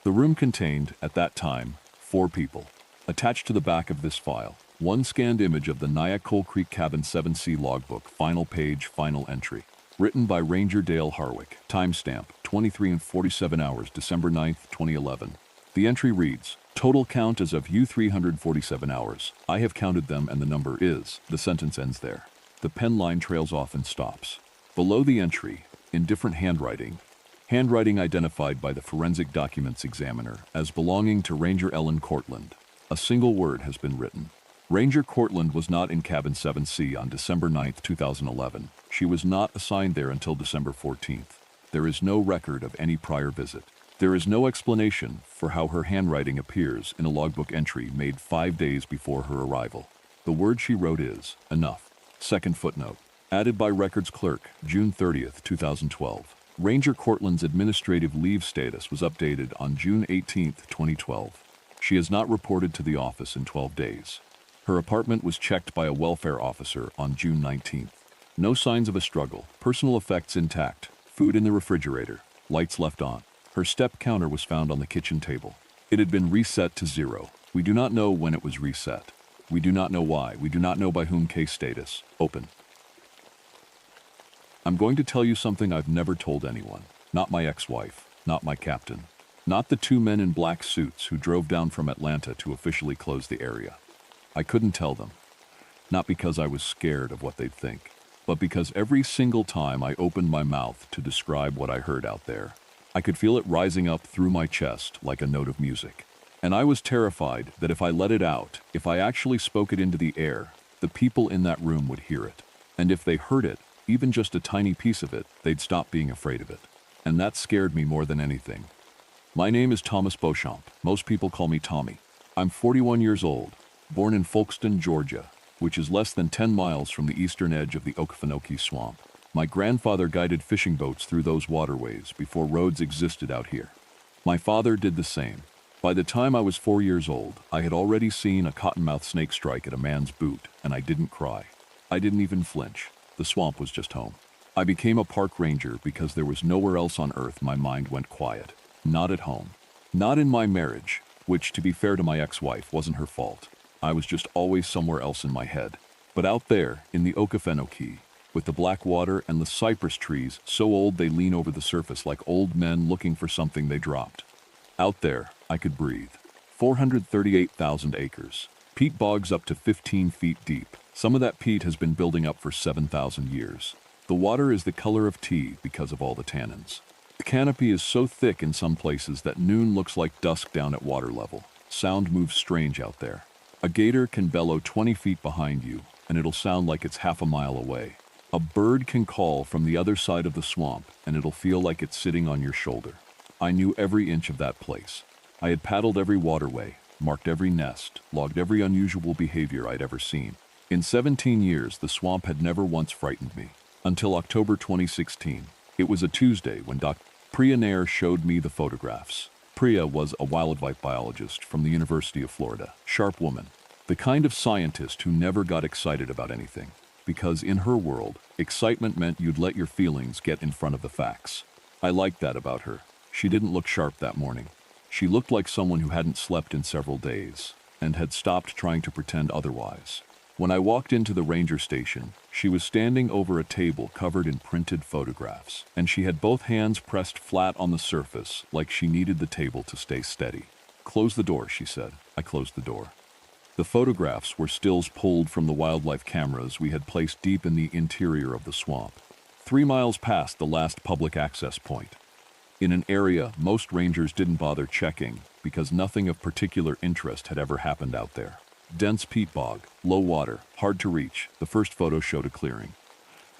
The room contained, at that time, 4 people. Attached to the back of this file, one scanned image of the Nyack Coal Creek Cabin 7C logbook, final page, final entry. Written by Ranger Dale Harwick. Timestamp, 23 and 47 hours, December 9, 2011. The entry reads, "Total count as of U347 hours. I have counted them and the number is," the sentence ends there. The pen line trails off and stops. Below the entry, in different handwriting identified by the forensic documents examiner as belonging to Ranger Ellen Cortland, a single word has been written. Ranger Cortland was not in Cabin 7C on December 9, 2011. She was not assigned there until December 14th. There is no record of any prior visit. There is no explanation for how her handwriting appears in a logbook entry made 5 days before her arrival. The word she wrote is, "enough." Second footnote. Added by Records Clerk, June 30, 2012. Ranger Cortland's administrative leave status was updated on June 18, 2012. She has not reported to the office in 12 days. Her apartment was checked by a welfare officer on June 19th. No signs of a struggle, personal effects intact, food in the refrigerator, lights left on. Her step counter was found on the kitchen table. It had been reset to 0. We do not know when it was reset. We do not know why. We do not know by whom. Case status, open. I'm going to tell you something I've never told anyone. Not my ex-wife, not my captain, not the 2 men in black suits who drove down from Atlanta to officially close the area. I couldn't tell them. Not because I was scared of what they'd think, but because every single time I opened my mouth to describe what I heard out there, I could feel it rising up through my chest like a note of music. And I was terrified that if I let it out, if I actually spoke it into the air, the people in that room would hear it. And if they heard it, even just a tiny piece of it, they'd stop being afraid of it. And that scared me more than anything. My name is Thomas Beauchamp. Most people call me Tommy. I'm 41 years old, born in Folkston, Georgia, which is less than 10 miles from the eastern edge of the Okefenokee Swamp. My grandfather guided fishing boats through those waterways before roads existed out here. My father did the same. By the time I was 4 years old, I had already seen a cottonmouth snake strike at a man's boot, and I didn't cry. I didn't even flinch. The swamp was just home. I became a park ranger because there was nowhere else on earth my mind went quiet. Not at home. Not in my marriage, which, to be fair to my ex-wife, wasn't her fault. I was just always somewhere else in my head. But out there, in the Okefenokee, with the black water and the cypress trees so old they lean over the surface like old men looking for something they dropped. Out there, I could breathe. 438,000 acres. Peat bogs up to 15 feet deep. Some of that peat has been building up for 7,000 years. The water is the color of tea because of all the tannins. The canopy is so thick in some places that noon looks like dusk down at water level. Sound moves strange out there. A gator can bellow 20 feet behind you, and it'll sound like it's half a mile away. A bird can call from the other side of the swamp, and it'll feel like it's sitting on your shoulder. I knew every inch of that place. I had paddled every waterway, marked every nest, logged every unusual behavior I'd ever seen. In 17 years, the swamp had never once frightened me. Until October 2016. It was a Tuesday when Dr. Priya Nair showed me the photographs. Priya was a wildlife biologist from the University of Florida. Sharp woman. The kind of scientist who never got excited about anything. Because in her world, excitement meant you'd let your feelings get in front of the facts. I liked that about her. She didn't look sharp that morning. She looked like someone who hadn't slept in several days, and had stopped trying to pretend otherwise. When I walked into the ranger station, she was standing over a table covered in printed photographs, and she had both hands pressed flat on the surface like she needed the table to stay steady. "Close the door," she said. I closed the door. The photographs were stills pulled from the wildlife cameras we had placed deep in the interior of the swamp, 3 miles past the last public access point. In an area most rangers didn't bother checking because nothing of particular interest had ever happened out there. Dense peat bog, low water, hard to reach. The first photo showed a clearing,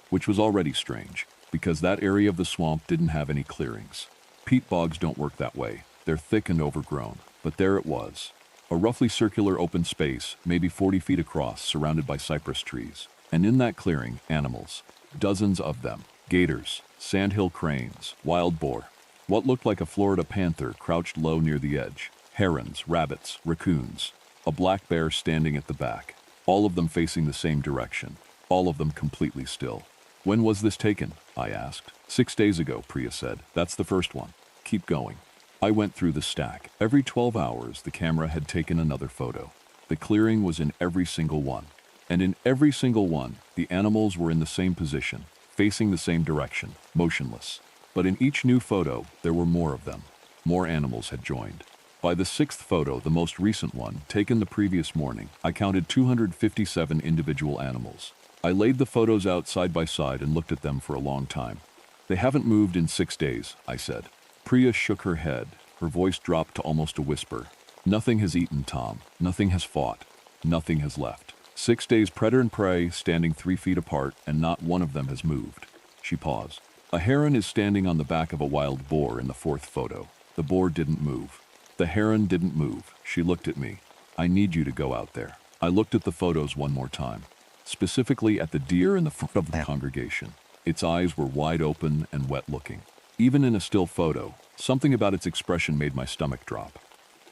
which was already strange, because that area of the swamp didn't have any clearings. Peat bogs don't work that way. They're thick and overgrown. But there it was. A roughly circular open space, maybe 40 feet across, surrounded by cypress trees. And in that clearing, animals. Dozens of them. Gators, sandhill cranes, wild boar. What looked like a Florida panther crouched low near the edge. Herons, rabbits, raccoons. A black bear standing at the back, all of them facing the same direction, all of them completely still. "When was this taken?" I asked. 6 days ago, Priya said. "That's the first one. Keep going." I went through the stack. Every 12 hours, the camera had taken another photo. The clearing was in every single one. And in every single one, the animals were in the same position, facing the same direction, motionless. But in each new photo, there were more of them. More animals had joined. By the 6th photo, the most recent one, taken the previous morning, I counted 257 individual animals. I laid the photos out side by side and looked at them for a long time. "They haven't moved in 6 days, I said. Priya shook her head. Her voice dropped to almost a whisper. "Nothing has eaten, Tom. Nothing has fought. Nothing has left. 6 days predator and prey, standing 3 feet apart, and not one of them has moved." She paused. "A heron is standing on the back of a wild boar in the 4th photo. The boar didn't move. The heron didn't move." She looked at me. "I need you to go out there." I looked at the photos one more time, specifically at the deer in the front of the congregation. Its eyes were wide open and wet-looking. Even in a still photo, something about its expression made my stomach drop.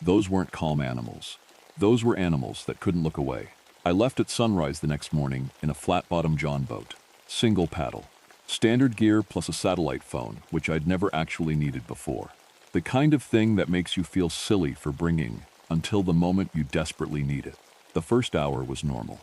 Those weren't calm animals. Those were animals that couldn't look away. I left at sunrise the next morning in a flat-bottom John boat. Single paddle. Standard gear plus a satellite phone, which I'd never actually needed before. The kind of thing that makes you feel silly for bringing until the moment you desperately need it. The first hour was normal.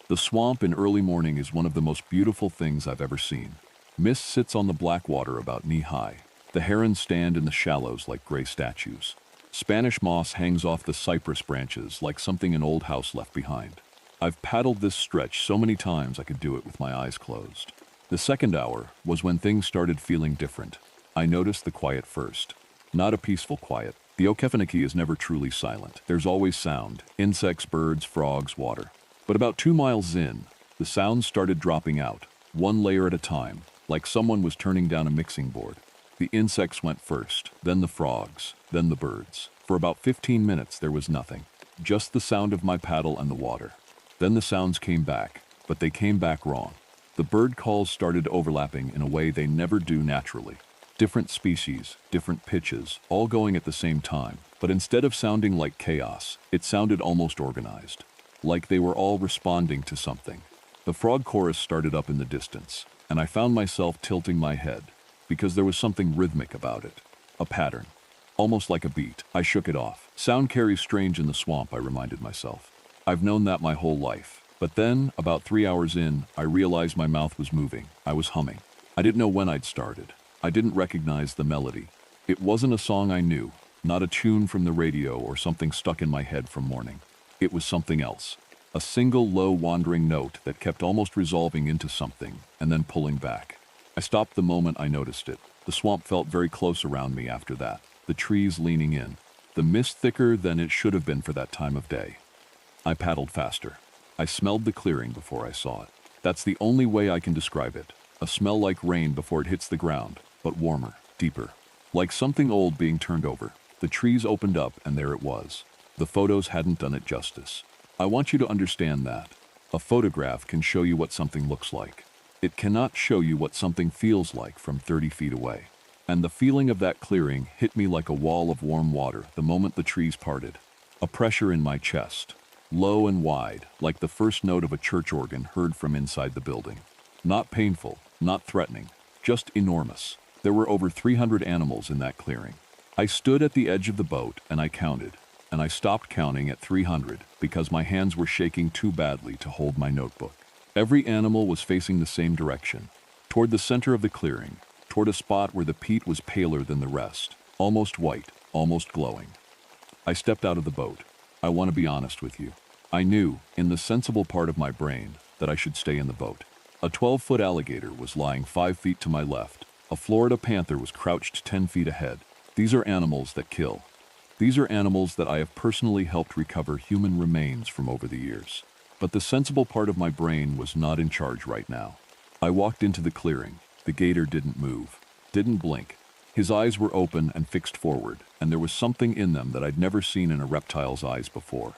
The swamp in early morning is one of the most beautiful things I've ever seen. Mist sits on the black water about knee-high. The herons stand in the shallows like gray statues. Spanish moss hangs off the cypress branches like something an old house left behind. I've paddled this stretch so many times I could do it with my eyes closed. The second hour was when things started feeling different. I noticed the quiet first. Not a peaceful quiet. The Okefenokee is never truly silent. There's always sound. Insects, birds, frogs, water. But about 2 miles in, the sounds started dropping out, one layer at a time, like someone was turning down a mixing board. The insects went first, then the frogs, then the birds. For about 15 minutes there was nothing. Just the sound of my paddle and the water. Then the sounds came back, but they came back wrong. The bird calls started overlapping in a way they never do naturally. Different species, different pitches, all going at the same time. But instead of sounding like chaos, it sounded almost organized. Like they were all responding to something. The frog chorus started up in the distance, and I found myself tilting my head, because there was something rhythmic about it. A pattern. Almost like a beat. I shook it off. Sound carries strange in the swamp, I reminded myself. I've known that my whole life. But then, about 3 hours in, I realized my mouth was moving. I was humming. I didn't know when I'd started. I didn't recognize the melody. It wasn't a song I knew, not a tune from the radio or something stuck in my head from morning. It was something else. A single low wandering note that kept almost resolving into something and then pulling back. I stopped the moment I noticed it. The swamp felt very close around me after that, the trees leaning in, the mist thicker than it should have been for that time of day. I paddled faster. I smelled the clearing before I saw it. That's the only way I can describe it. A smell like rain before it hits the ground, but warmer, deeper. Like something old being turned over. The trees opened up and there it was. The photos hadn't done it justice. I want you to understand that. A photograph can show you what something looks like. It cannot show you what something feels like from 30 feet away. And the feeling of that clearing hit me like a wall of warm water the moment the trees parted. A pressure in my chest. Low and wide, like the first note of a church organ heard from inside the building. Not painful, not threatening, just enormous. There were over 300 animals in that clearing. I stood at the edge of the boat and I counted. and I stopped counting at 300 because my hands were shaking too badly to hold my notebook. Every animal was facing the same direction, toward the center of the clearing, toward a spot where the peat was paler than the rest, almost white, almost glowing. I stepped out of the boat. I want to be honest with you. I knew, in the sensible part of my brain, that I should stay in the boat. A 12-foot alligator was lying 5 feet to my left. A Florida panther was crouched 10 feet ahead. These are animals that kill. These are animals that I have personally helped recover human remains from over the years. But the sensible part of my brain was not in charge right now. I walked into the clearing. The gator didn't move, didn't blink. His eyes were open and fixed forward, and there was something in them that I'd never seen in a reptile's eyes before.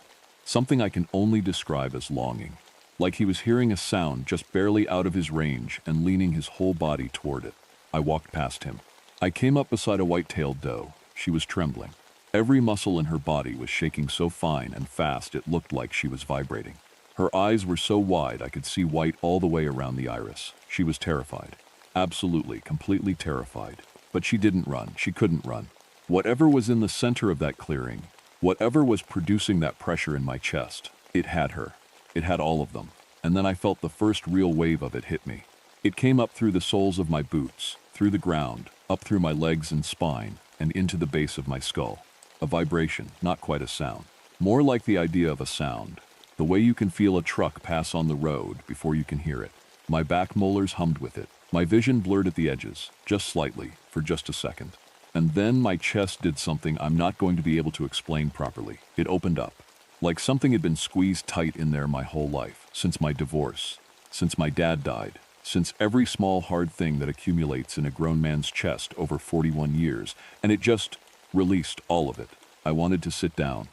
Something I can only describe as longing. Like he was hearing a sound just barely out of his range and leaning his whole body toward it. I walked past him. I came up beside a white-tailed doe. She was trembling. Every muscle in her body was shaking so fine and fast it looked like she was vibrating. Her eyes were so wide I could see white all the way around the iris. She was terrified. Absolutely, completely terrified. But she didn't run. She couldn't run. Whatever was in the center of that clearing, whatever was producing that pressure in my chest, it had her. It had all of them. And then I felt the first real wave of it hit me. It came up through the soles of my boots, through the ground, up through my legs and spine, and into the base of my skull. A vibration, not quite a sound. More like the idea of a sound. The way you can feel a truck pass on the road before you can hear it. My back molars hummed with it. My vision blurred at the edges, just slightly, for just a second. And then my chest did something I'm not going to be able to explain properly. It opened up. Like something had been squeezed tight in there my whole life, since my divorce, since my dad died, since every small hard thing that accumulates in a grown man's chest over 41 years, and it just released all of it. I wanted to sit down.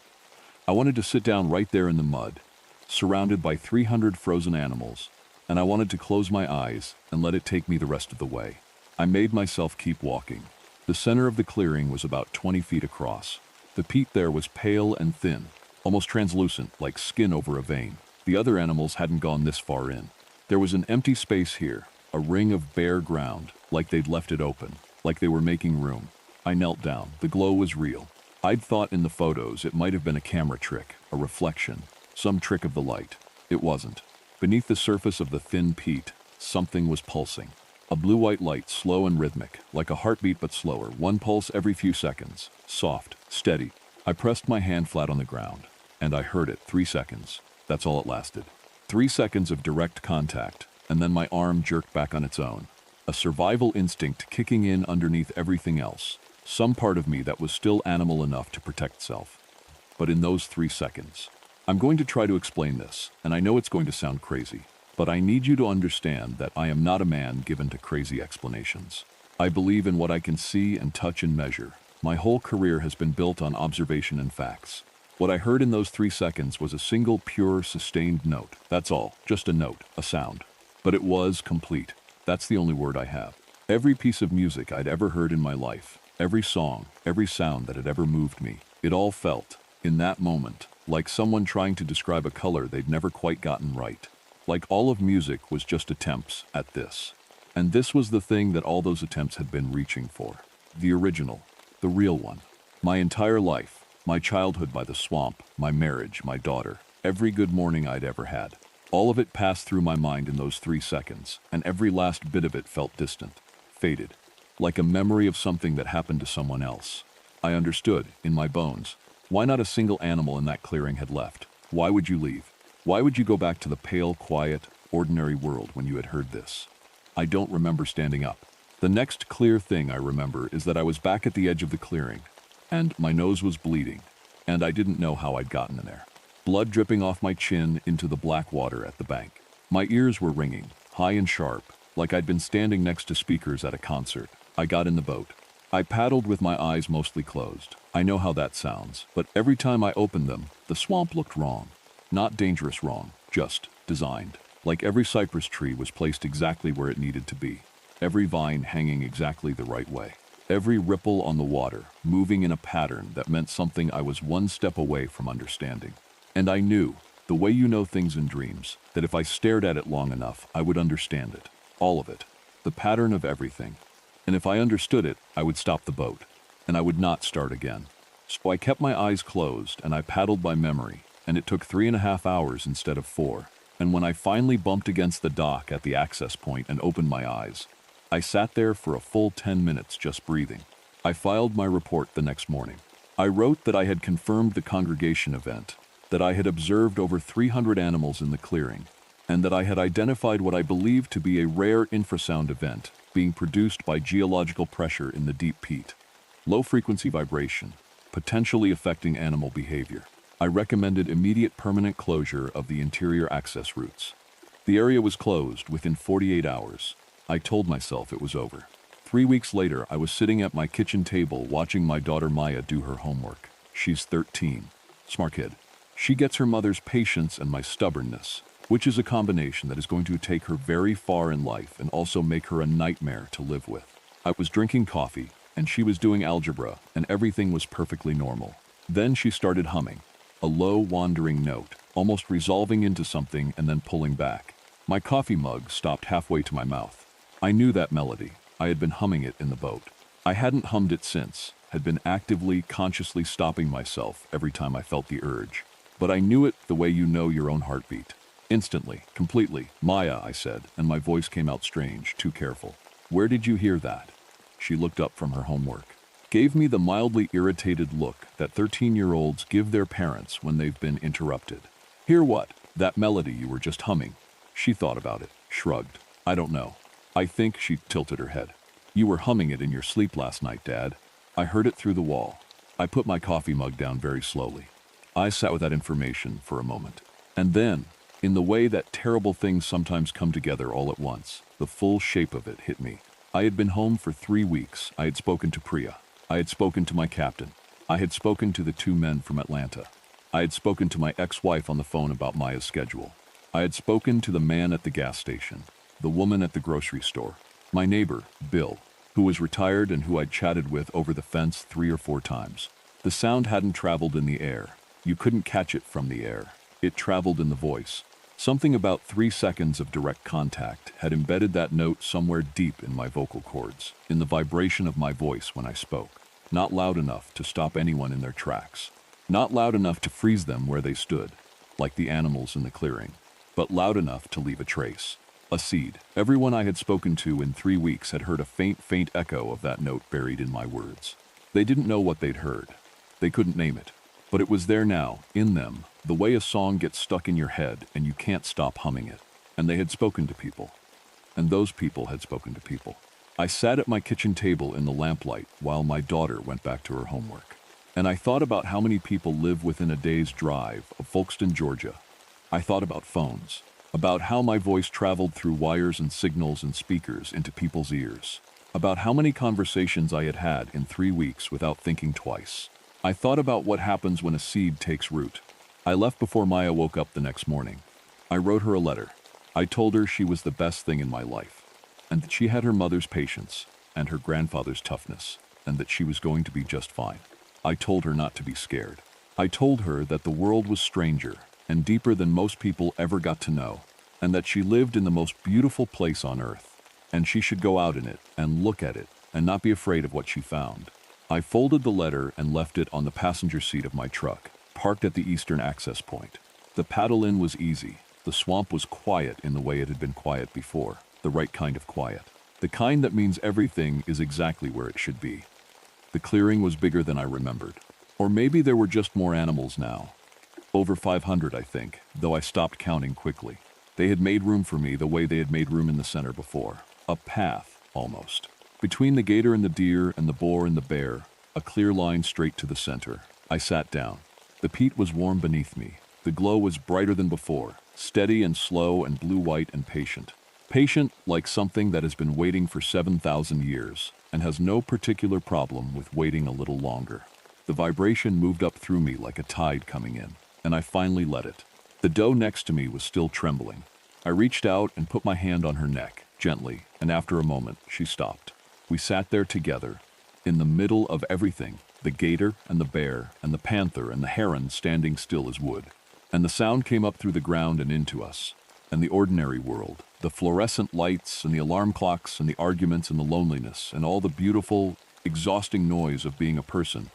I wanted to sit down right there in the mud, surrounded by 300 frozen animals, and I wanted to close my eyes and let it take me the rest of the way. I made myself keep walking. The center of the clearing was about 20 feet across. The peat there was pale and thin, almost translucent, like skin over a vein. The other animals hadn't gone this far in. There was an empty space here, a ring of bare ground, like they'd left it open, like they were making room. I knelt down. The glow was real. I'd thought in the photos it might have been a camera trick, a reflection, some trick of the light. It wasn't. Beneath the surface of the thin peat, something was pulsing. A blue-white light, slow and rhythmic, like a heartbeat but slower, one pulse every few seconds. Soft, steady. I pressed my hand flat on the ground, and I heard it. 3 seconds. That's all it lasted. 3 seconds of direct contact, and then my arm jerked back on its own. A survival instinct kicking in underneath everything else. Some part of me that was still animal enough to protect self. But in those 3 seconds, I'm going to try to explain this, and I know it's going to sound crazy, but I need you to understand that I am not a man given to crazy explanations. I believe in what I can see and touch and measure. My whole career has been built on observation and facts. What I heard in those 3 seconds was a single, pure, sustained note. That's all. Just a note, a sound. But it was complete. That's the only word I have. Every piece of music I'd ever heard in my life, every song, every sound that had ever moved me, it all felt, in that moment, like someone trying to describe a color they'd never quite gotten right. Like all of music was just attempts at this. And this was the thing that all those attempts had been reaching for. The original. The real one. My entire life, my childhood by the swamp, my marriage, my daughter, every good morning I'd ever had. All of it passed through my mind in those 3 seconds, and every last bit of it felt distant, faded, like a memory of something that happened to someone else. I understood, in my bones, why not a single animal in that clearing had left. Why would you leave? Why would you go back to the pale, quiet, ordinary world when you had heard this? I don't remember standing up. The next clear thing I remember is that I was back at the edge of the clearing, and my nose was bleeding, and I didn't know how I'd gotten in there. Blood dripping off my chin into the black water at the bank. My ears were ringing, high and sharp, like I'd been standing next to speakers at a concert. I got in the boat. I paddled with my eyes mostly closed. I know how that sounds, but every time I opened them, the swamp looked wrong. Not dangerous wrong, just designed. Like every cypress tree was placed exactly where it needed to be. Every vine hanging exactly the right way. Every ripple on the water, moving in a pattern that meant something I was one step away from understanding. And I knew, the way you know things in dreams, that if I stared at it long enough, I would understand it. All of it. The pattern of everything. And if I understood it, I would stop the boat. And I would not start again. So I kept my eyes closed and I paddled by memory, and it took 3.5 hours instead of 4. And when I finally bumped against the dock at the access point and opened my eyes, I sat there for a full 10 minutes just breathing. I filed my report the next morning. I wrote that I had confirmed the congregation event, that I had observed over 300 animals in the clearing, and that I had identified what I believed to be a rare infrasound event being produced by geological pressure in the deep peat. Low-frequency vibration, potentially affecting animal behavior. I recommended immediate permanent closure of the interior access routes. The area was closed within 48 hours. I told myself it was over. 3 weeks later, I was sitting at my kitchen table watching my daughter Maya do her homework. She's 13. Smart kid. She gets her mother's patience and my stubbornness, which is a combination that is going to take her very far in life and also make her a nightmare to live with. I was drinking coffee, and she was doing algebra, and everything was perfectly normal. Then she started humming, a low, wandering note, almost resolving into something and then pulling back. My coffee mug stopped halfway to my mouth. I knew that melody. I had been humming it in the boat. I hadn't hummed it since, had been actively, consciously stopping myself every time I felt the urge. But I knew it the way you know your own heartbeat. Instantly, completely. "Maya," I said, and my voice came out strange, too careful. "Where did you hear that?" She looked up from her homework. Gave me the mildly irritated look that 13-year-olds give their parents when they've been interrupted. "Hear what? That melody you were just humming." She thought about it, shrugged. "I don't know. I think," she tilted her head. "You were humming it in your sleep last night, Dad. I heard it through the wall." I put my coffee mug down very slowly. I sat with that information for a moment. And then, in the way that terrible things sometimes come together all at once, the full shape of it hit me. I had been home for 3 weeks. I had spoken to Priya. I had spoken to my captain. I had spoken to the 2 men from Atlanta. I had spoken to my ex-wife on the phone about Maya's schedule. I had spoken to the man at the gas station, the woman at the grocery store, my neighbor, Bill, who was retired and who I'd chatted with over the fence 3 or 4 times. The sound hadn't traveled in the air. You couldn't catch it from the air. It traveled in the voice. Something about 3 seconds of direct contact had embedded that note somewhere deep in my vocal cords, in the vibration of my voice when I spoke. Not loud enough to stop anyone in their tracks. Not loud enough to freeze them where they stood, like the animals in the clearing, but loud enough to leave a trace. A seed. Everyone I had spoken to in 3 weeks had heard a faint echo of that note buried in my words. They didn't know what they'd heard. They couldn't name it. But it was there now, in them, the way a song gets stuck in your head and you can't stop humming it. And they had spoken to people. And those people had spoken to people. I sat at my kitchen table in the lamplight while my daughter went back to her homework. And I thought about how many people live within a day's drive of Folkston, Georgia. I thought about phones, about how my voice traveled through wires and signals and speakers into people's ears, about how many conversations I had had in 3 weeks without thinking twice. I thought about what happens when a seed takes root. I left before Maya woke up the next morning. I wrote her a letter. I told her she was the best thing in my life, and that she had her mother's patience and her grandfather's toughness, and that she was going to be just fine. I told her not to be scared. I told her that the world was stranger and deeper than most people ever got to know, and that she lived in the most beautiful place on earth, and she should go out in it and look at it and not be afraid of what she found. I folded the letter and left it on the passenger seat of my truck, parked at the eastern access point. The paddle-in was easy. The swamp was quiet in the way it had been quiet before, the right kind of quiet. The kind that means everything is exactly where it should be. The clearing was bigger than I remembered. Or maybe there were just more animals now. Over 500, I think, though I stopped counting quickly. They had made room for me the way they had made room in the center before. A path, almost. Between the gator and the deer and the boar and the bear, a clear line straight to the center. I sat down. The peat was warm beneath me. The glow was brighter than before, steady and slow and blue-white and patient. Patient like something that has been waiting for 7,000 years and has no particular problem with waiting a little longer. The vibration moved up through me like a tide coming in, and I finally let it. The doe next to me was still trembling. I reached out and put my hand on her neck, gently, and after a moment, she stopped. We sat there together, in the middle of everything, the gator and the bear and the panther and the heron standing still as wood. And the sound came up through the ground and into us, and the ordinary world, the fluorescent lights and the alarm clocks and the arguments and the loneliness and all the beautiful, exhausting noise of being a person.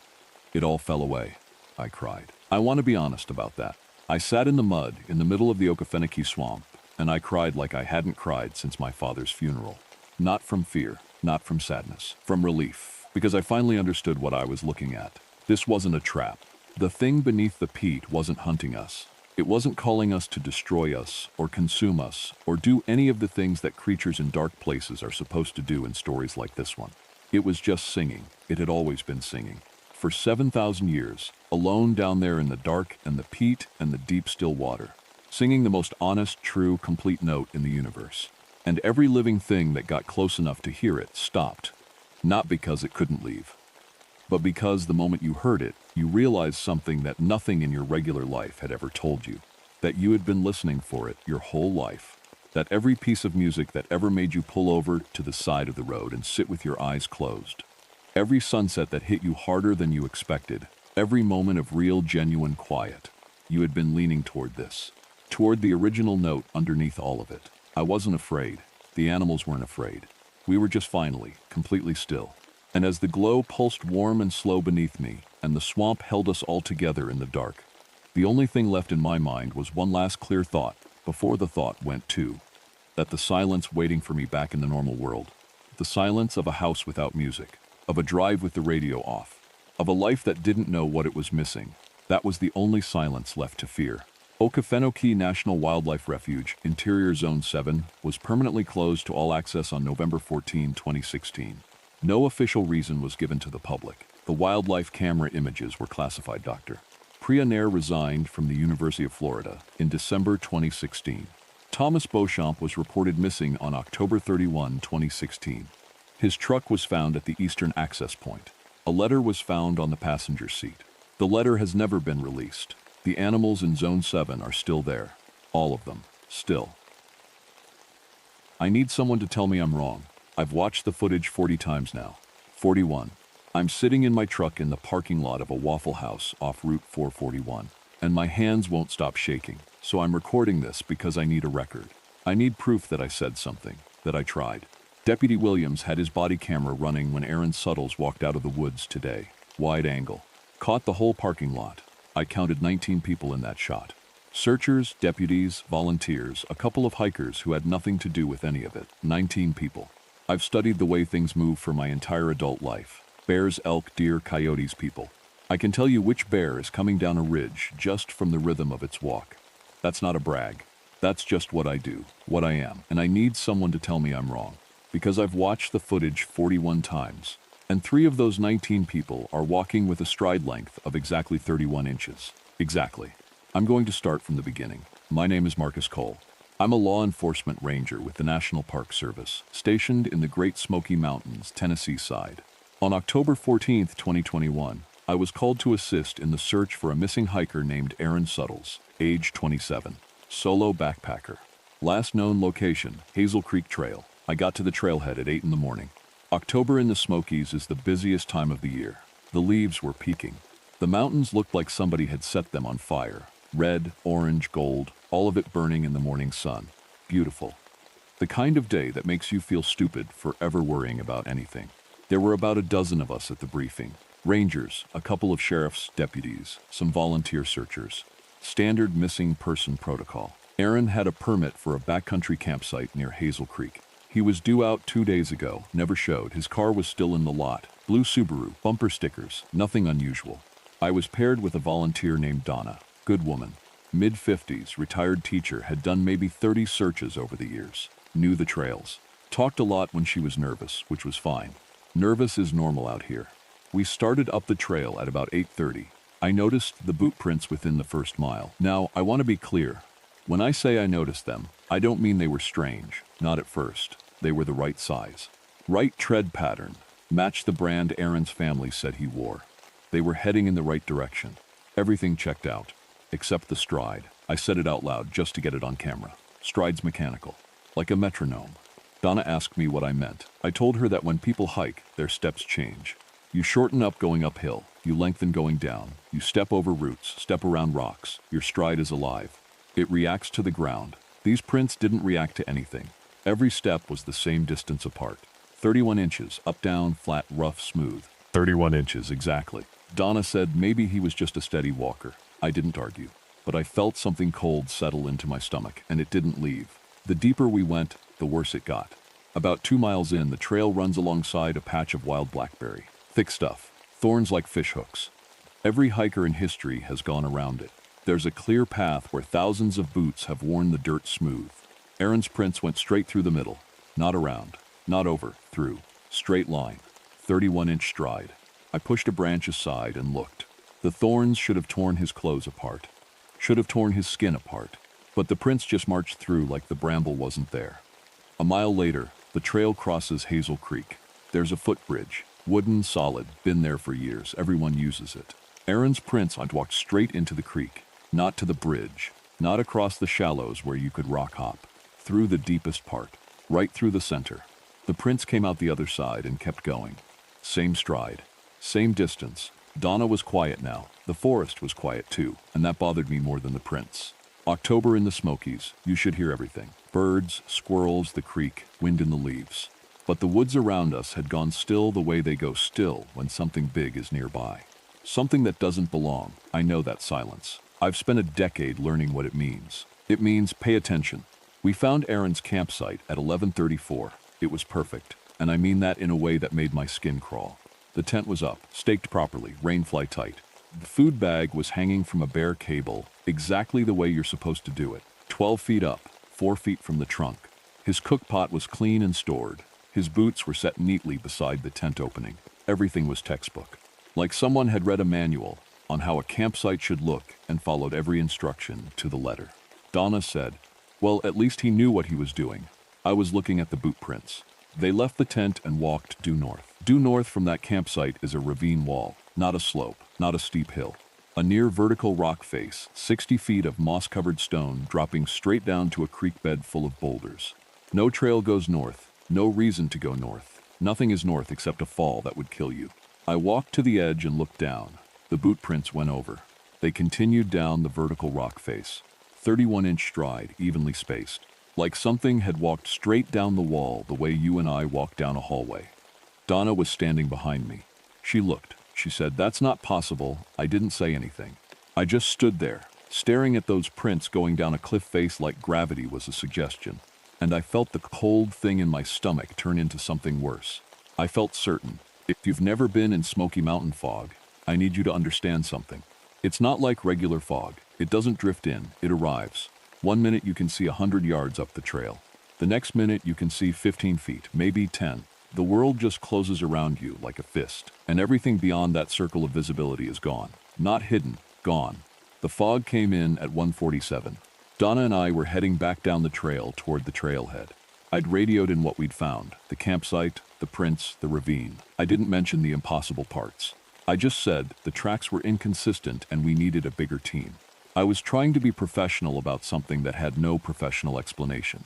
It all fell away, I cried. I want to be honest about that. I sat in the mud in the middle of the Okefenokee swamp, and I cried like I hadn't cried since my father's funeral. Not from fear, not from sadness, from relief, because I finally understood what I was looking at. This wasn't a trap. The thing beneath the peat wasn't hunting us. It wasn't calling us to destroy us, or consume us, or do any of the things that creatures in dark places are supposed to do in stories like this one. It was just singing. It had always been singing. For 7,000 years, alone down there in the dark and the peat and the deep still water, singing the most honest, true, complete note in the universe. And every living thing that got close enough to hear it stopped. Not because it couldn't leave, but because the moment you heard it, you realized something that nothing in your regular life had ever told you. That you had been listening for it your whole life. That every piece of music that ever made you pull over to the side of the road and sit with your eyes closed. Every sunset that hit you harder than you expected. Every moment of real, genuine quiet. You had been leaning toward this. Toward the original note underneath all of it. I wasn't afraid. The animals weren't afraid. We were just finally, completely still. And as the glow pulsed warm and slow beneath me, and the swamp held us all together in the dark, the only thing left in my mind was one last clear thought, before the thought went to, that the silence waiting for me back in the normal world, the silence of a house without music, of a drive with the radio off, of a life that didn't know what it was missing, that was the only silence left to fear. Okefenokee National Wildlife Refuge, Interior Zone 7, was permanently closed to all access on November 14, 2016. No official reason was given to the public. The wildlife camera images were classified. Dr. Priya Nair resigned from the University of Florida in December 2016. Thomas Beauchamp was reported missing on October 31, 2016. His truck was found at the eastern access point. A letter was found on the passenger seat. The letter has never been released. The animals in Zone 7 are still there. All of them. Still. I need someone to tell me I'm wrong. I've watched the footage 40 times now. 41. I'm sitting in my truck in the parking lot of a Waffle House off Route 441, and my hands won't stop shaking, so I'm recording this because I need a record. I need proof that I said something, that I tried. Deputy Williams had his body camera running when Aaron Suttles walked out of the woods today. Wide angle. Caught the whole parking lot. I counted 19 people in that shot. Searchers, deputies, volunteers, a couple of hikers who had nothing to do with any of it. 19 people. I've studied the way things move for my entire adult life. Bears, elk, deer, coyotes, people. I can tell you which bear is coming down a ridge just from the rhythm of its walk. That's not a brag. That's just what I do, what I am, and I need someone to tell me I'm wrong. Because I've watched the footage 41 times, and 3 of those 19 people are walking with a stride length of exactly 31 inches. Exactly. I'm going to start from the beginning. My name is Marcus Cole. I'm a law enforcement ranger with the National Park Service, stationed in the Great Smoky Mountains, Tennessee side. On October 14, 2021, I was called to assist in the search for a missing hiker named Aaron Suttles, age 27, solo backpacker. Last known location, Hazel Creek Trail. I got to the trailhead at 8 in the morning. October in the Smokies is the busiest time of the year. The leaves were peaking. The mountains looked like somebody had set them on fire. Red, orange, gold, all of it burning in the morning sun. Beautiful. The kind of day that makes you feel stupid for ever worrying about anything. There were about a dozen of us at the briefing. Rangers, a couple of sheriff's deputies, some volunteer searchers. Standard missing person protocol. Aaron had a permit for a backcountry campsite near Hazel Creek. He was due out 2 days ago, never showed. His car was still in the lot. Blue Subaru, bumper stickers, nothing unusual. I was paired with a volunteer named Donna. Good woman. Mid-50s, retired teacher, had done maybe 30 searches over the years. Knew the trails. Talked a lot when she was nervous, which was fine. Nervous is normal out here. We started up the trail at about 8:30. I noticed the boot prints within the first mile. Now, I want to be clear. When I say I noticed them, I don't mean they were strange. Not at first. They were the right size. Right tread pattern. Matched the brand Aaron's family said he wore. They were heading in the right direction. Everything checked out. Except the stride. I said it out loud just to get it on camera. Stride's mechanical. Like a metronome. Donna asked me what I meant. I told her that when people hike, their steps change. You shorten up going uphill. You lengthen going down. You step over roots, step around rocks. Your stride is alive. It reacts to the ground. These prints didn't react to anything. Every step was the same distance apart. 31 inches, up, down, flat, rough, smooth. 31 inches, exactly. Donna said maybe he was just a steady walker. I didn't argue, but I felt something cold settle into my stomach, and it didn't leave. The deeper we went, the worse it got. About 2 miles in, the trail runs alongside a patch of wild blackberry. Thick stuff, thorns like fish hooks. Every hiker in history has gone around it. There's a clear path where thousands of boots have worn the dirt smooth. Aaron's prints went straight through the middle, not around, not over, through. Straight line, 31-inch stride. I pushed a branch aside and looked. The thorns should have torn his clothes apart, should have torn his skin apart, but the prints just marched through like the bramble wasn't there. A mile later, the trail crosses Hazel Creek. There's a footbridge, wooden, solid, been there for years, everyone uses it. Aaron's prints I'd walked straight into the creek, not to the bridge, not across the shallows where you could rock hop, through the deepest part, right through the center. The prints came out the other side and kept going. Same stride, same distance. Donna was quiet now. The forest was quiet too, and that bothered me more than the prints. October in the Smokies, you should hear everything. Birds, squirrels, the creek, wind in the leaves. But the woods around us had gone still the way they go still when something big is nearby. Something that doesn't belong. I know that silence. I've spent a decade learning what it means. It means pay attention. We found Aaron's campsite at 11:34. It was perfect, and I mean that in a way that made my skin crawl. The tent was up, staked properly, rainfly tight. The food bag was hanging from a bare cable, exactly the way you're supposed to do it. 12 feet up, 4 feet from the trunk. His cook pot was clean and stored. His boots were set neatly beside the tent opening. Everything was textbook. Like someone had read a manual on how a campsite should look and followed every instruction to the letter. Donna said, well, at least he knew what he was doing. I was looking at the boot prints. They left the tent and walked due north. Due north from that campsite is a ravine wall, not a slope, not a steep hill. A near vertical rock face, 60 feet of moss-covered stone dropping straight down to a creek bed full of boulders. No trail goes north, no reason to go north. Nothing is north except a fall that would kill you. I walked to the edge and looked down. The boot prints went over. They continued down the vertical rock face. 31-inch stride, evenly spaced. Like something had walked straight down the wall the way you and I walk down a hallway. Donna was standing behind me. She looked. She said, that's not possible. I didn't say anything. I just stood there, staring at those prints going down a cliff face like gravity was a suggestion. And I felt the cold thing in my stomach turn into something worse. I felt certain. If you've never been in Smoky Mountain fog, I need you to understand something. It's not like regular fog. It doesn't drift in, it arrives. 1 minute you can see 100 yards up the trail. The next minute you can see 15 feet, maybe 10. The world just closes around you like a fist, and everything beyond that circle of visibility is gone. Not hidden, gone. The fog came in at 1:47. Donna and I were heading back down the trail toward the trailhead. I'd radioed in what we'd found, the campsite, the prints, the ravine. I didn't mention the impossible parts. I just said the tracks were inconsistent and we needed a bigger team. I was trying to be professional about something that had no professional explanation.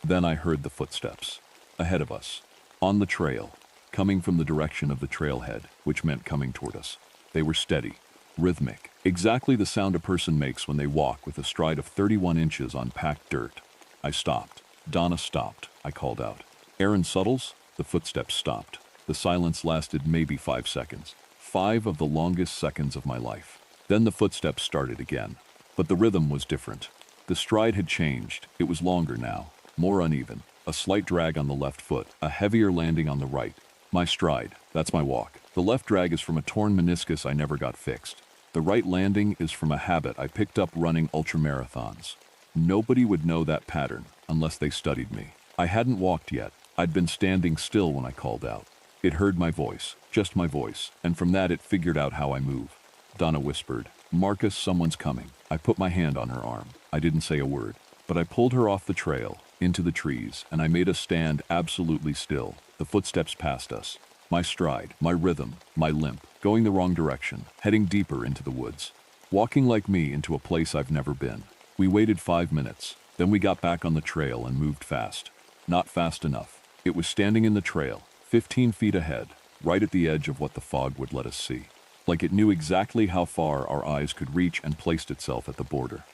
Then I heard the footsteps. Ahead of us. On the trail. Coming from the direction of the trailhead, which meant coming toward us. They were steady. Rhythmic. Exactly the sound a person makes when they walk with a stride of 31 inches on packed dirt. I stopped. Donna stopped. I called out. Aaron Suttles? The footsteps stopped. The silence lasted maybe 5 seconds. 5 of the longest seconds of my life. Then the footsteps started again. But the rhythm was different. The stride had changed. It was longer now. More uneven. A slight drag on the left foot. A heavier landing on the right. My stride. That's my walk. The left drag is from a torn meniscus I never got fixed. The right landing is from a habit I picked up running ultramarathons. Nobody would know that pattern unless they studied me. I hadn't walked yet. I'd been standing still when I called out. It heard my voice, just my voice, and from that it figured out how I move. Donna whispered, Marcus, someone's coming. I put my hand on her arm. I didn't say a word, but I pulled her off the trail, into the trees, and I made us stand absolutely still. The footsteps passed us. My stride, my rhythm, my limp, going the wrong direction, heading deeper into the woods. Walking like me into a place I've never been. We waited 5 minutes, then we got back on the trail and moved fast. Not fast enough. It was standing in the trail, 15 feet ahead, right at the edge of what the fog would let us see. Like it knew exactly how far our eyes could reach and placed itself at the border.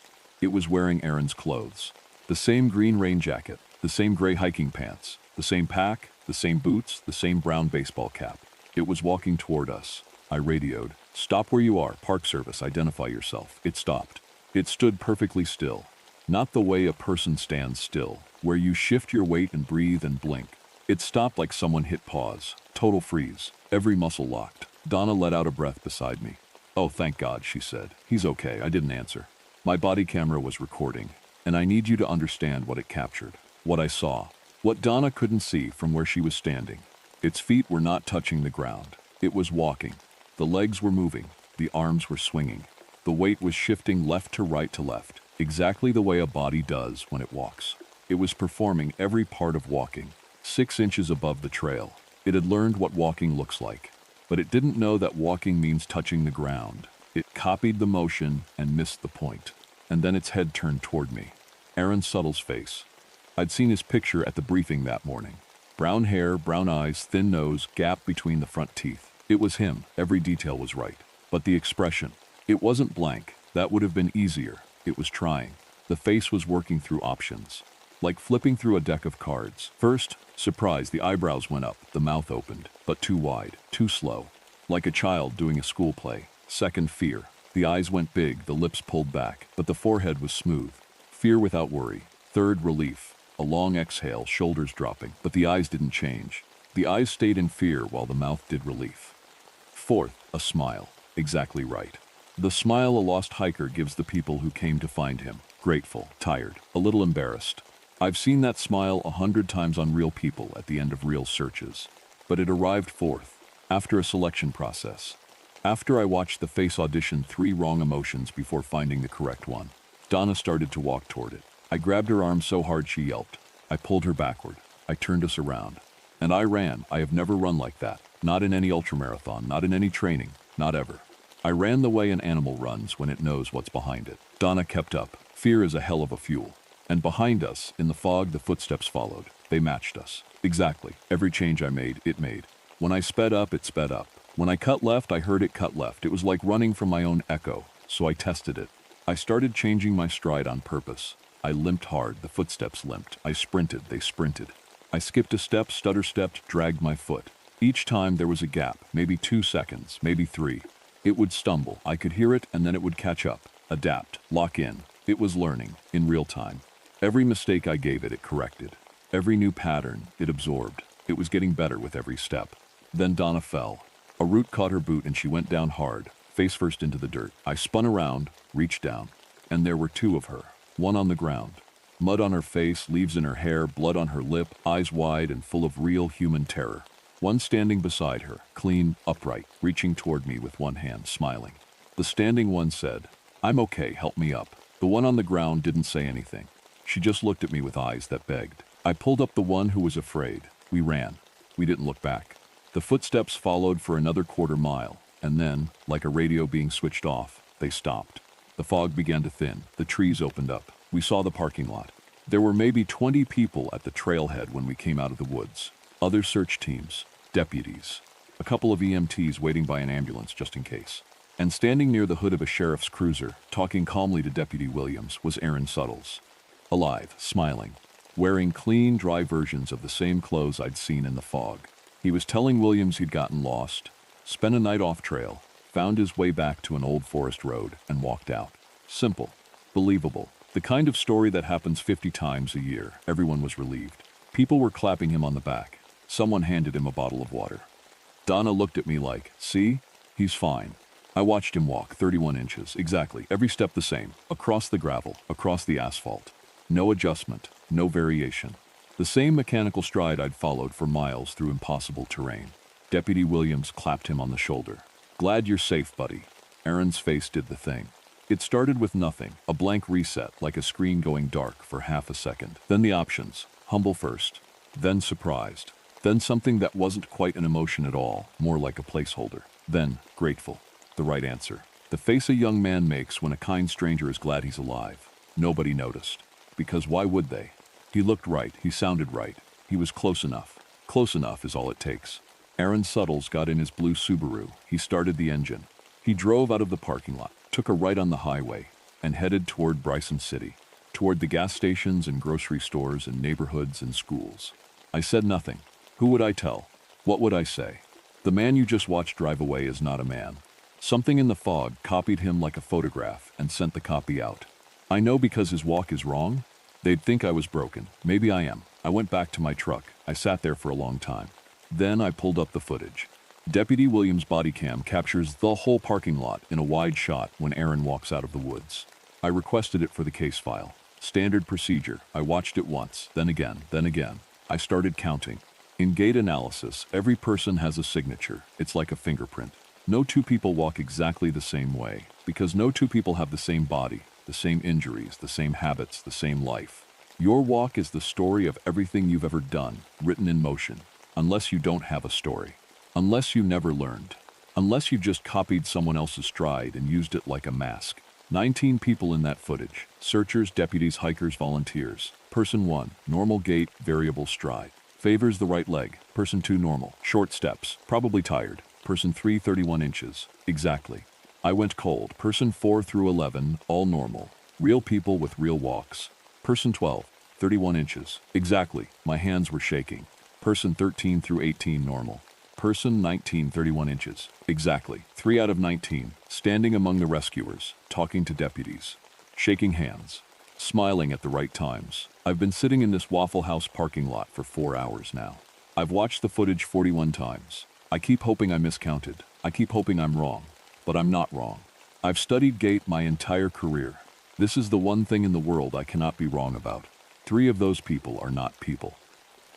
It was wearing Aaron's clothes. The same green rain jacket, the same gray hiking pants, the same pack, the same boots, the same brown baseball cap. It was walking toward us. I radioed. Stop where you are, Park Service, identify yourself. It stopped. It stood perfectly still. Not the way a person stands still, where you shift your weight and breathe and blink. It stopped like someone hit pause. Total freeze. Every muscle locked. Donna let out a breath beside me. Oh, thank God, she said. He's okay. I didn't answer. My body camera was recording, and I need you to understand what it captured. What I saw. What Donna couldn't see from where she was standing. Its feet were not touching the ground. It was walking. The legs were moving. The arms were swinging. The weight was shifting left to right to left, exactly the way a body does when it walks. It was performing every part of walking, 6 inches above the trail. It had learned what walking looks like, but it didn't know that walking means touching the ground. It copied the motion and missed the point. And then its head turned toward me. Aaron Suttle's face. I'd seen his picture at the briefing that morning. Brown hair, brown eyes, thin nose, gap between the front teeth. It was him. Every detail was right. But the expression, it wasn't blank. That would have been easier. It was trying. The face was working through options. Like flipping through a deck of cards. First, surprise, the eyebrows went up, the mouth opened, but too wide, too slow. Like a child doing a school play. Second, fear. The eyes went big, the lips pulled back, but the forehead was smooth. Fear without worry. Third, relief. A long exhale, shoulders dropping, but the eyes didn't change. The eyes stayed in fear while the mouth did relief. Fourth, a smile. Exactly right. The smile a lost hiker gives the people who came to find him. Grateful, tired, a little embarrassed. I've seen that smile 100 times on real people at the end of real searches. But it arrived fourth, after a selection process. After I watched the face audition 3 wrong emotions before finding the correct one. Donna started to walk toward it. I grabbed her arm so hard she yelped. I pulled her backward. I turned us around. And I ran. I have never run like that. Not in any ultramarathon, not in any training, not ever. I ran the way an animal runs when it knows what's behind it. Donna kept up. Fear is a hell of a fuel. And behind us, in the fog, the footsteps followed. They matched us. Exactly. Every change I made, it made. When I sped up, it sped up. When I cut left, I heard it cut left. It was like running from my own echo, so I tested it. I started changing my stride on purpose. I limped hard, the footsteps limped. I sprinted, they sprinted. I skipped a step, stutter-stepped, dragged my foot. Each time there was a gap, maybe 2 seconds, maybe 3. It would stumble, I could hear it, and then it would catch up, adapt, lock in. It was learning, in real time. Every mistake I gave it, it corrected. Every new pattern, it absorbed. It was getting better with every step. Then Donna fell. A root caught her boot and she went down hard, face first into the dirt. I spun around, reached down, and there were 2 of her. One on the ground. Mud on her face, leaves in her hair, blood on her lip, eyes wide and full of real human terror. One standing beside her, clean, upright, reaching toward me with one hand, smiling. The standing one said, "I'm okay, help me up." The one on the ground didn't say anything. She just looked at me with eyes that begged. I pulled up the one who was afraid. We ran. We didn't look back. The footsteps followed for another quarter mile, and then, like a radio being switched off, they stopped. The fog began to thin. The trees opened up. We saw the parking lot. There were maybe 20 people at the trailhead when we came out of the woods. Other search teams, deputies, a couple of EMTs waiting by an ambulance just in case. And standing near the hood of a sheriff's cruiser, talking calmly to Deputy Williams, was Aaron Suttles. Alive, smiling, wearing clean, dry versions of the same clothes I'd seen in the fog. He was telling Williams he'd gotten lost, spent a night off trail, found his way back to an old forest road, and walked out. Simple, believable, the kind of story that happens 50 times a year. Everyone was relieved. People were clapping him on the back. Someone handed him a bottle of water. Donna looked at me like, "See? He's fine." I watched him walk 31 inches, exactly, every step the same, across the gravel, across the asphalt. No adjustment, no variation. The same mechanical stride I'd followed for miles through impossible terrain. Deputy Williams clapped him on the shoulder. "Glad you're safe, buddy." Aaron's face did the thing. It started with nothing, a blank reset, like a screen going dark for half a second. Then the options, humble first, then surprised, then something that wasn't quite an emotion at all, more like a placeholder, then grateful, the right answer. The face a young man makes when a kind stranger is glad he's alive. Nobody noticed. Because why would they? He looked right, he sounded right, he was close enough. Close enough is all it takes. Aaron Suttles got in his blue Subaru. He started the engine. He drove out of the parking lot, took a right on the highway, and headed toward Bryson City, toward the gas stations and grocery stores and neighborhoods and schools. I said nothing. Who would I tell? What would I say? The man you just watched drive away is not a man. Something in the fog copied him like a photograph and sent the copy out. I know because his walk is wrong. They'd think I was broken. Maybe I am. I went back to my truck. I sat there for a long time. Then I pulled up the footage. Deputy Williams' body cam captures the whole parking lot in a wide shot when Aaron walks out of the woods. I requested it for the case file. Standard procedure. I watched it once, then again, then again. I started counting. In gait analysis, every person has a signature. It's like a fingerprint. No two people walk exactly the same way, because no two people have the same body, the same injuries, the same habits, the same life. Your walk is the story of everything you've ever done, written in motion, unless you don't have a story. Unless you never learned. Unless you've just copied someone else's stride and used it like a mask. 19 people in that footage. Searchers, deputies, hikers, volunteers. Person 1, normal gait, variable stride. Favors the right leg. Person 2, normal. Short steps, probably tired. Person 3, 31 inches. Exactly. I went cold. Person 4 through 11, all normal. Real people with real walks. Person 12, 31 inches. Exactly. My hands were shaking. Person 13 through 18, normal. Person 19, 31 inches. Exactly. 3 out of 19. Standing among the rescuers, talking to deputies. Shaking hands. Smiling at the right times. I've been sitting in this Waffle House parking lot for 4 hours now. I've watched the footage 41 times. I keep hoping I miscounted. I keep hoping I'm wrong. But I'm not wrong. I've studied gait my entire career. This is the one thing in the world I cannot be wrong about. 3 of those people are not people.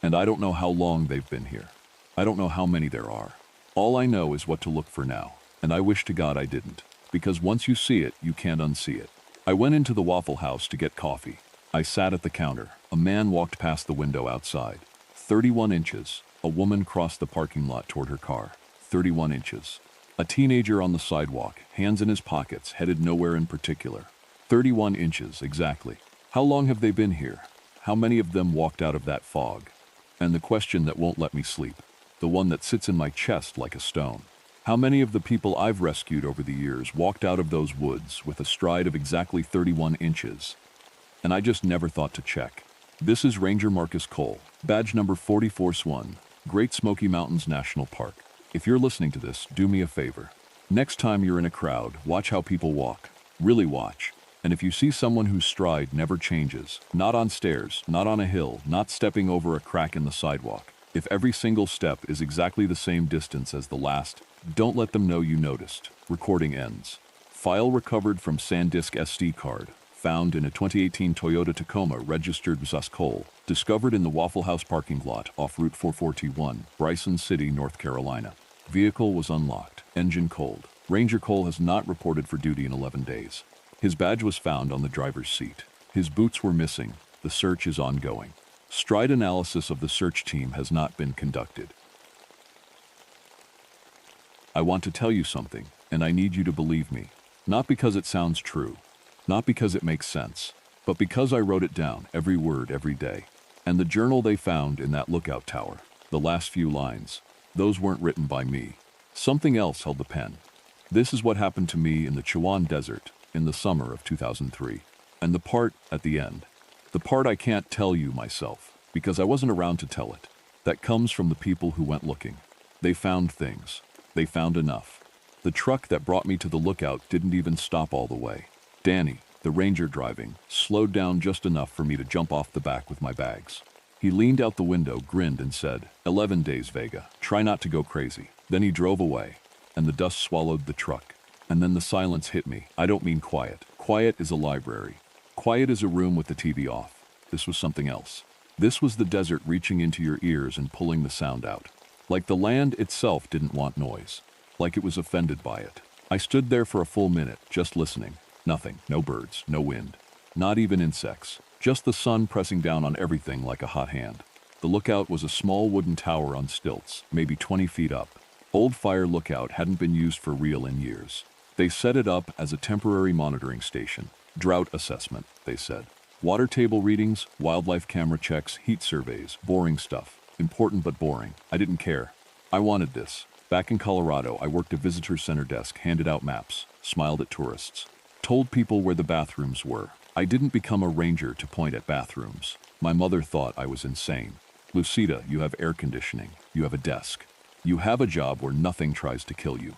And I don't know how long they've been here. I don't know how many there are. All I know is what to look for now. And I wish to God I didn't. Because once you see it, you can't unsee it. I went into the Waffle House to get coffee. I sat at the counter. A man walked past the window outside. 31 inches. A woman crossed the parking lot toward her car. 31 inches. A teenager on the sidewalk, hands in his pockets, headed nowhere in particular. 31 inches, exactly. How long have they been here? How many of them walked out of that fog? And the question that won't let me sleep. The one that sits in my chest like a stone. How many of the people I've rescued over the years walked out of those woods with a stride of exactly 31 inches? And I just never thought to check. This is Ranger Marcus Cole, badge number 44 Swan, Great Smoky Mountains National Park. If you're listening to this, do me a favor. Next time you're in a crowd, watch how people walk. Really watch. And if you see someone whose stride never changes, not on stairs, not on a hill, not stepping over a crack in the sidewalk, if every single step is exactly the same distance as the last, don't let them know you noticed. Recording ends. File recovered from SanDisk SD card. Found in a 2018 Toyota Tacoma registered as Cole. Discovered in the Waffle House parking lot off Route 441, Bryson City, North Carolina. Vehicle was unlocked. Engine cold. Ranger Cole has not reported for duty in 11 days. His badge was found on the driver's seat. His boots were missing. The search is ongoing. Stride analysis of the search team has not been conducted. I want to tell you something, and I need you to believe me. Not because it sounds true, not because it makes sense, but because I wrote it down, every word, every day. And the journal they found in that lookout tower, the last few lines, those weren't written by me. Something else held the pen. This is what happened to me in the Chihuahua Desert in the summer of 2003. And the part at the end, the part I can't tell you myself, because I wasn't around to tell it, that comes from the people who went looking. They found things. They found enough. The truck that brought me to the lookout didn't even stop all the way. Danny, the ranger driving, slowed down just enough for me to jump off the back with my bags. He leaned out the window, grinned, and said, 11 days, Vega. Try not to go crazy. Then he drove away, and the dust swallowed the truck. And then the silence hit me. I don't mean quiet. Quiet is a library. Quiet is a room with the TV off. This was something else. This was the desert reaching into your ears and pulling the sound out. Like the land itself didn't want noise. Like it was offended by it. I stood there for a full minute, just listening. Nothing. No birds. No wind. Not even insects. Just the sun pressing down on everything like a hot hand. The lookout was a small wooden tower on stilts, maybe 20 feet up. Old fire lookout hadn't been used for real in years. They set it up as a temporary monitoring station. Drought assessment, they said. Water table readings, wildlife camera checks, heat surveys, boring stuff. Important but boring. I didn't care. I wanted this. Back in Colorado, I worked a visitor center desk, handed out maps, smiled at tourists, told people where the bathrooms were. I didn't become a ranger to point at bathrooms. My mother thought I was insane. Lucida, you have air conditioning. You have a desk. You have a job where nothing tries to kill you.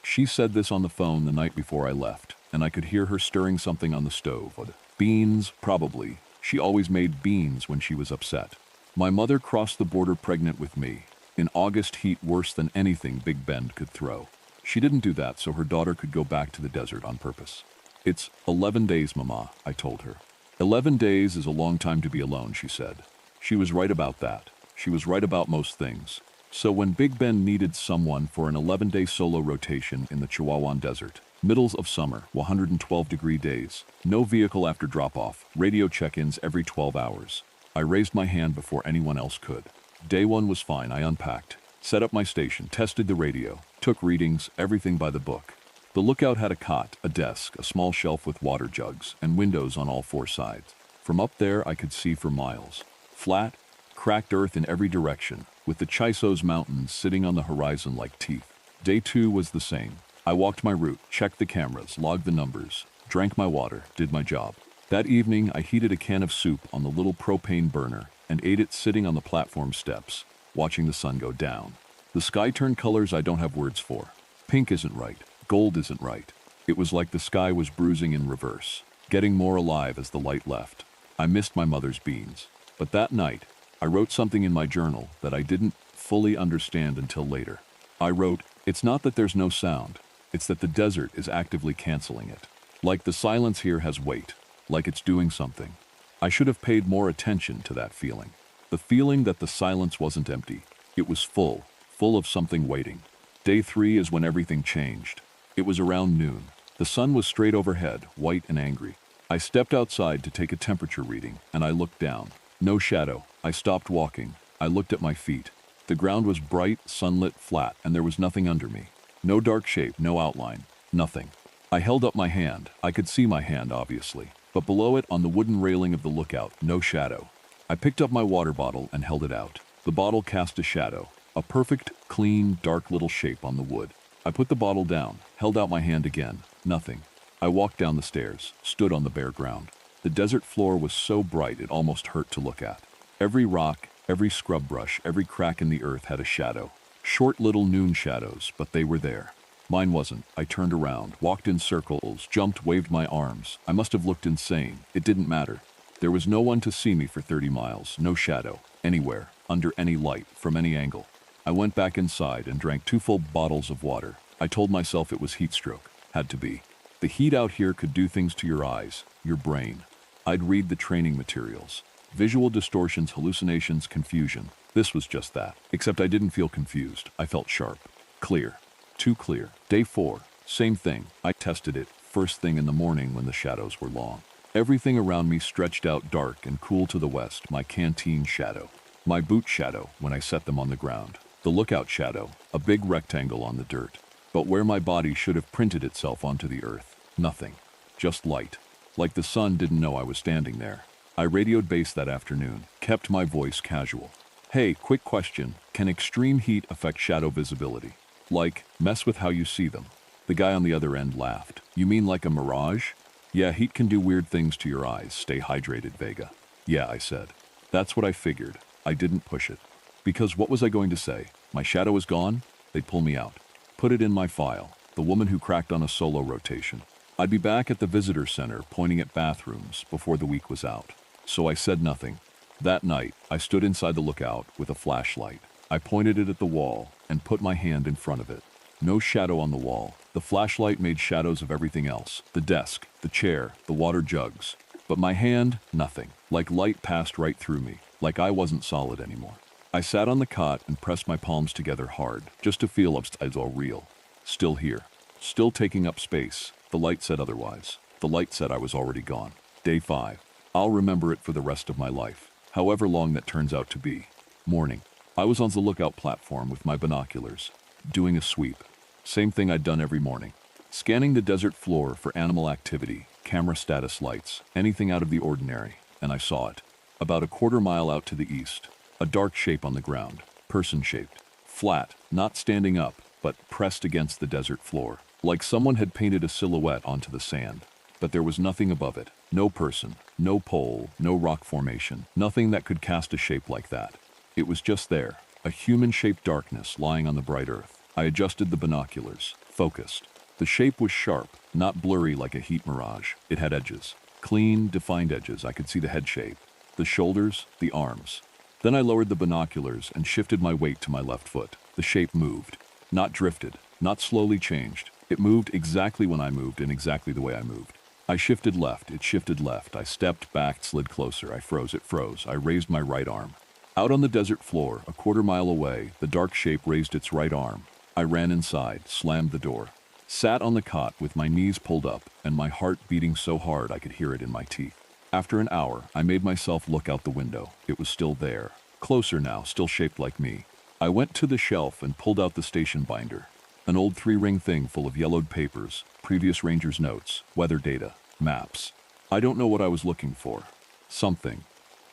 She said this on the phone the night before I left, and I could hear her stirring something on the stove. Beans, probably. She always made beans when she was upset. My mother crossed the border pregnant with me, in August heat worse than anything Big Bend could throw. She didn't do that so her daughter could go back to the desert on purpose. It's 11 days, Mama, I told her. 11 days is a long time to be alone, she said. She was right about that. She was right about most things. So when Big Ben needed someone for an 11-day solo rotation in the Chihuahuan Desert, middles of summer, 112-degree days, no vehicle after drop-off, radio check-ins every 12 hours, I raised my hand before anyone else could. Day one was fine. I unpacked, set up my station, tested the radio, took readings, everything by the book. The lookout had a cot, a desk, a small shelf with water jugs, and windows on all four sides. From up there, I could see for miles. Flat, cracked earth in every direction, with the Chisos Mountains sitting on the horizon like teeth. Day two was the same. I walked my route, checked the cameras, logged the numbers, drank my water, did my job. That evening, I heated a can of soup on the little propane burner and ate it sitting on the platform steps, watching the sun go down. The sky turned colors I don't have words for. Pink isn't right. Gold isn't right. It was like the sky was bruising in reverse, getting more alive as the light left. I missed my mother's beans. But that night, I wrote something in my journal that I didn't fully understand until later. I wrote, "It's not that there's no sound. It's that the desert is actively canceling it. Like the silence here has weight, like it's doing something." I should have paid more attention to that feeling. The feeling that the silence wasn't empty. It was full of something waiting. Day three is when everything changed. It was around noon. The sun was straight overhead, white and angry. I stepped outside to take a temperature reading, and I looked down. No shadow. I stopped walking. I looked at my feet. The ground was bright, sunlit, flat, and there was nothing under me. No dark shape, no outline, nothing. I held up my hand. I could see my hand, obviously, but below it, on the wooden railing of the lookout, no shadow. I picked up my water bottle and held it out. The bottle cast a shadow, a perfect, clean, dark little shape on the wood. I put the bottle down, held out my hand again. Nothing. I walked down the stairs, stood on the bare ground. The desert floor was so bright it almost hurt to look at. Every rock, every scrub brush, every crack in the earth had a shadow. Short little noon shadows, but they were there. Mine wasn't. I turned around, walked in circles, jumped, waved my arms. I must have looked insane. It didn't matter. There was no one to see me for 30 miles, no shadow, anywhere, under any light, from any angle. I went back inside and drank 2 full bottles of water. I told myself it was heat stroke. Had to be. The heat out here could do things to your eyes, your brain. I'd read the training materials. Visual distortions, hallucinations, confusion. This was just that. Except I didn't feel confused. I felt sharp. Clear. Too clear. Day 4. Same thing. I tested it first thing in the morning when the shadows were long. Everything around me stretched out dark and cool to the west. My canteen shadow. My boot shadow when I set them on the ground. The lookout shadow. A big rectangle on the dirt. But where my body should have printed itself onto the earth. Nothing. Just light. Like the sun didn't know I was standing there. I radioed base that afternoon, kept my voice casual. "Hey, quick question. Can extreme heat affect shadow visibility? Like, mess with how you see them?" The guy on the other end laughed. "You mean like a mirage?" "Yeah, heat can do weird things to your eyes. Stay hydrated, Vega." "Yeah," I said. That's what I figured. I didn't push it. Because what was I going to say? My shadow is gone? They'd pull me out. Put it in my file. The woman who cracked on a solo rotation. I'd be back at the visitor center pointing at bathrooms before the week was out. So I said nothing. That night, I stood inside the lookout with a flashlight. I pointed it at the wall and put my hand in front of it. No shadow on the wall. The flashlight made shadows of everything else. The desk, the chair, the water jugs. But my hand, nothing. Like light passed right through me. Like I wasn't solid anymore. I sat on the cot and pressed my palms together hard, just to feel it's all real. Still here. Still taking up space. The light said otherwise. The light said I was already gone. Day 5. I'll remember it for the rest of my life. However long that turns out to be. Morning. I was on the lookout platform with my binoculars, doing a sweep. Same thing I'd done every morning. Scanning the desert floor for animal activity, camera status lights, anything out of the ordinary, and I saw it. About a quarter mile out to the east. A dark shape on the ground, person-shaped. Flat, not standing up, but pressed against the desert floor. Like someone had painted a silhouette onto the sand. But there was nothing above it. No person, no pole, no rock formation. Nothing that could cast a shape like that. It was just there, A human-shaped darkness lying on the bright earth. I adjusted the binoculars, focused. The shape was sharp, not blurry like a heat mirage. It had edges. Clean, defined edges. I could see the head shape, the shoulders, the arms. Then I lowered the binoculars and shifted my weight to my left foot. The shape moved. Not drifted, not slowly changed. It moved exactly when I moved and exactly the way I moved. I shifted left, it shifted left. I stepped back, slid closer. I froze, it froze. I raised my right arm. Out on the desert floor, a quarter-mile away, the dark shape raised its right arm. I ran inside, slammed the door. Sat on the cot with my knees pulled up and my heart beating so hard I could hear it in my teeth. After an hour, I made myself look out the window. It was still there. Closer now, still shaped like me. I went to the shelf and pulled out the station binder. An old 3-ring thing full of yellowed papers, previous ranger's notes, weather data, maps. I don't know what I was looking for. Something.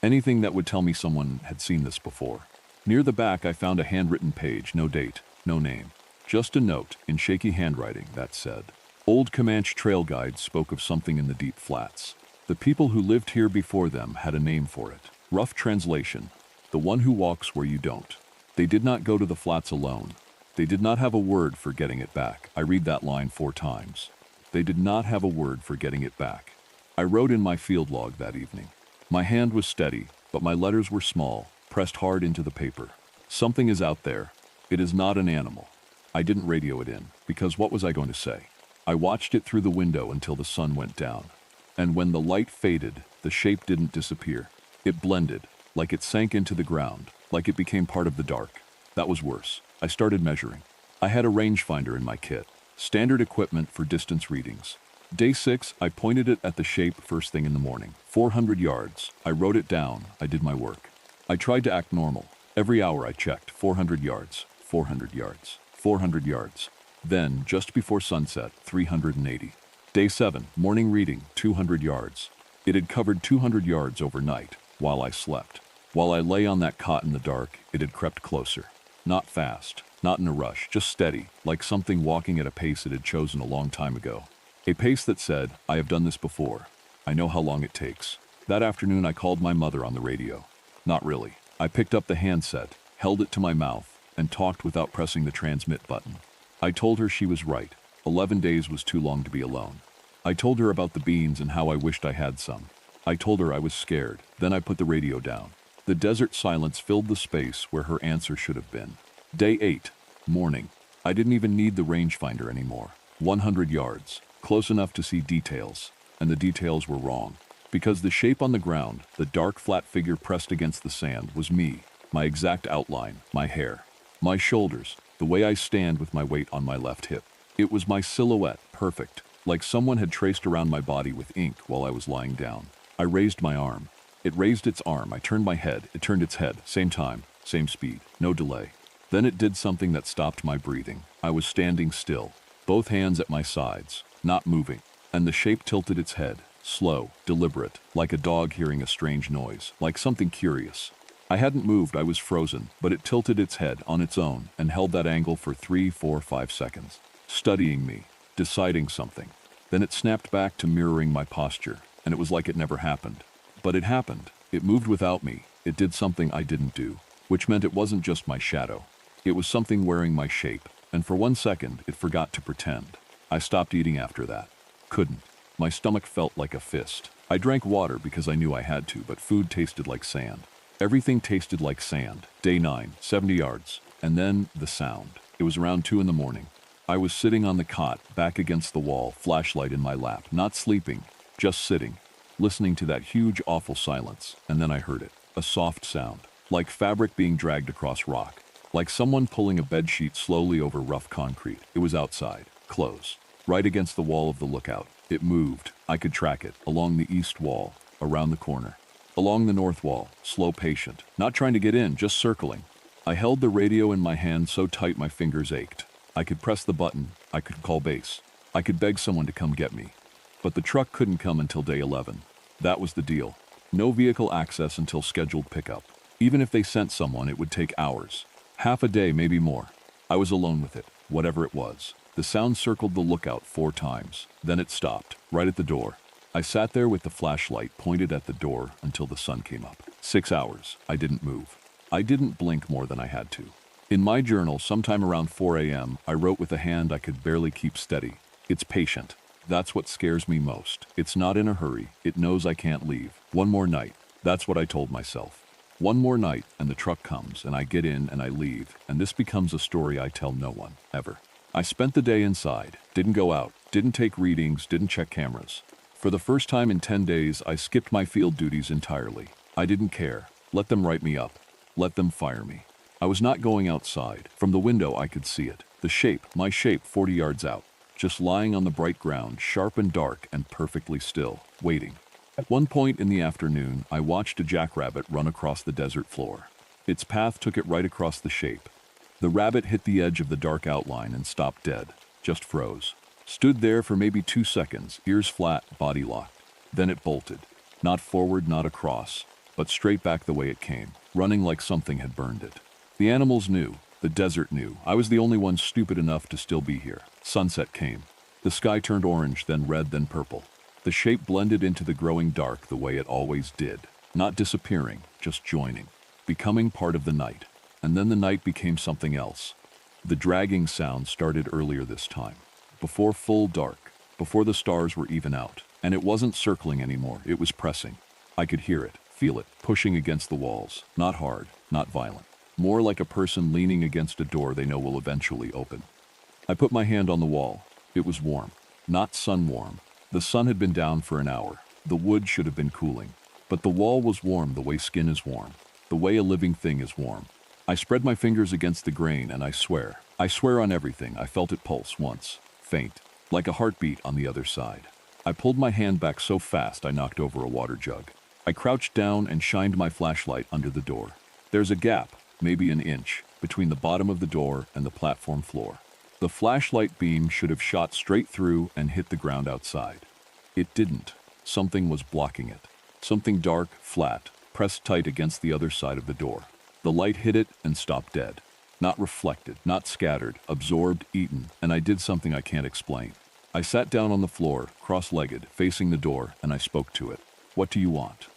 Anything that would tell me someone had seen this before. Near the back, I found a handwritten page, no date, no name. Just a note, in shaky handwriting, that said, "Old Comanche trail guides spoke of something in the deep flats. The people who lived here before them had a name for it. Rough translation, the one who walks where you don't. They did not go to the flats alone. They did not have a word for getting it back." I read that line 4 times. They did not have a word for getting it back. I wrote in my field log that evening. My hand was steady, but my letters were small, pressed hard into the paper. Something is out there. It is not an animal. I didn't radio it in, because what was I going to say? I watched it through the window until the sun went down. And when the light faded, the shape didn't disappear. It blended, like it sank into the ground, like it became part of the dark. That was worse. I started measuring. I had a rangefinder in my kit, standard equipment for distance readings. Day 6, I pointed it at the shape first thing in the morning. 400 yards. I wrote it down. I did my work. I tried to act normal. Every hour I checked. 400 yards, 400 yards, 400 yards. Then, just before sunset, 380. Day 7, morning reading, 200 yards. It had covered 200 yards overnight, while I slept. While I lay on that cot in the dark, it had crept closer. Not fast, not in a rush, just steady, like something walking at a pace it had chosen a long time ago. A pace that said, "I have done this before. I know how long it takes." That afternoon I called my mother on the radio. Not really. I picked up the handset, held it to my mouth, and talked without pressing the transmit button. I told her she was right. 11 days was too long to be alone. I told her about the beans and how I wished I had some. I told her I was scared. Then I put the radio down. The desert silence filled the space where her answer should have been. Day 8, morning. I didn't even need the rangefinder anymore. 100 yards, close enough to see details, and the details were wrong. Because the shape on the ground, the dark flat figure pressed against the sand, was me, my exact outline, my hair, my shoulders, the way I stand with my weight on my left hip. It was my silhouette, perfect, like someone had traced around my body with ink while I was lying down. I raised my arm. It raised its arm. I turned my head. It turned its head. Same time, same speed, no delay. Then it did something that stopped my breathing. I was standing still, both hands at my sides, not moving, and the shape tilted its head, slow, deliberate, like a dog hearing a strange noise, like something curious. I hadn't moved, I was frozen, but it tilted its head on its own and held that angle for 3, 4, 5 seconds, studying me, deciding something. Then it snapped back to mirroring my posture, and it was like it never happened. But it happened. It moved without me. It did something I didn't do, which meant it wasn't just my shadow. It was something wearing my shape, and for 1 second, it forgot to pretend. I stopped eating after that. Couldn't. My stomach felt like a fist. I drank water because I knew I had to, but food tasted like sand. Everything tasted like sand. Day 9, 70 yards. And then the sound. It was around 2 in the morning. I was sitting on the cot, back against the wall, flashlight in my lap, not sleeping, just sitting, listening to that huge, awful silence. And then I heard it. A soft sound, like fabric being dragged across rock, like someone pulling a bedsheet slowly over rough concrete. It was outside, close, right against the wall of the lookout. It moved. I could track it, along the east wall, around the corner, along the north wall, slow, patient, not trying to get in, just circling. I held the radio in my hand so tight my fingers ached. I could press the button, I could call base, I could beg someone to come get me. But the truck couldn't come until day 11. That was the deal. No vehicle access until scheduled pickup. Even if they sent someone, it would take hours. Half a day, maybe more. I was alone with it, whatever it was. The sound circled the lookout 4 times. Then it stopped, right at the door. I sat there with the flashlight pointed at the door until the sun came up. 6 hours. I didn't move. I didn't blink more than I had to. In my journal, sometime around 4 a.m., I wrote with a hand I could barely keep steady. It's patient. That's what scares me most. It's not in a hurry. It knows I can't leave. One more night. That's what I told myself. One more night, and the truck comes, and I get in and I leave, and this becomes a story I tell no one, ever. I spent the day inside, didn't go out, didn't take readings, didn't check cameras. For the first time in 10 days, I skipped my field duties entirely. I didn't care. Let them write me up. Let them fire me. I was not going outside. From the window, I could see it. The shape, my shape, 40 yards out. Just lying on the bright ground, sharp and dark and perfectly still, waiting. At one point in the afternoon, I watched a jackrabbit run across the desert floor. Its path took it right across the shape. The rabbit hit the edge of the dark outline and stopped dead, just froze. Stood there for maybe 2 seconds, ears flat, body locked. Then it bolted. Not forward, not across, but straight back the way it came, running like something had burned it. The animals knew. The desert knew. I was the only one stupid enough to still be here. Sunset came. The sky turned orange, then red, then purple. The shape blended into the growing dark the way it always did. Not disappearing, just joining. Becoming part of the night. And then the night became something else. The dragging sound started earlier this time. Before full dark. Before the stars were even out. And it wasn't circling anymore, it was pressing. I could hear it, feel it, pushing against the walls. Not hard, not violent. More like a person leaning against a door they know will eventually open. I put my hand on the wall. It was warm. Not sun warm. The sun had been down for an hour. The wood should have been cooling. But the wall was warm the way skin is warm. The way a living thing is warm. I spread my fingers against the grain and I swear on everything, I felt it pulse once. Faint. Like a heartbeat on the other side. I pulled my hand back so fast I knocked over a water jug. I crouched down and shined my flashlight under the door. There's a gap. Maybe an inch, between the bottom of the door and the platform floor. The flashlight beam should have shot straight through and hit the ground outside. It didn't. Something was blocking it. Something dark, flat, pressed tight against the other side of the door. The light hit it and stopped dead. Not reflected, not scattered, absorbed, eaten, and I did something I can't explain. I sat down on the floor, cross-legged, facing the door, and I spoke to it. What do you want?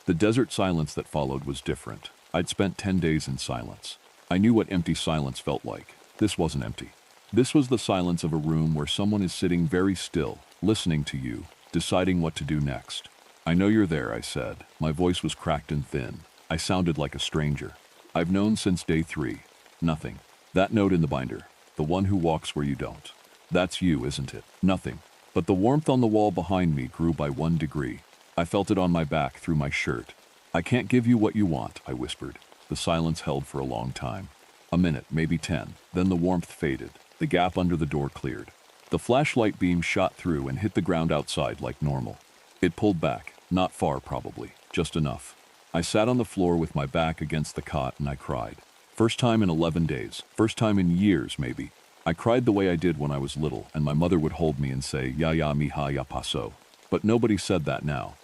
The desert silence that followed was different. I'd spent 10 days in silence. I knew what empty silence felt like. This wasn't empty. This was the silence of a room where someone is sitting very still, listening to you, deciding what to do next. I know you're there, I said. My voice was cracked and thin. I sounded like a stranger. I've known since day 3. Nothing. That note in the binder. The one who walks where you don't. That's you, isn't it? Nothing. But the warmth on the wall behind me grew by 1 degree. I felt it on my back, through my shirt. I can't give you what you want, I whispered. The silence held for a long time. A minute, maybe 10. Then the warmth faded. The gap under the door cleared. The flashlight beam shot through and hit the ground outside like normal. It pulled back. Not far, probably. Just enough. I sat on the floor with my back against the cot and I cried. First time in 11 days. First time in years, maybe. I cried the way I did when I was little, and my mother would hold me and say, "Ya ya mija ya paso." But nobody said that now.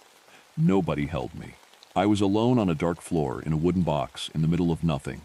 Nobody held me. I was alone on a dark floor in a wooden box in the middle of nothing,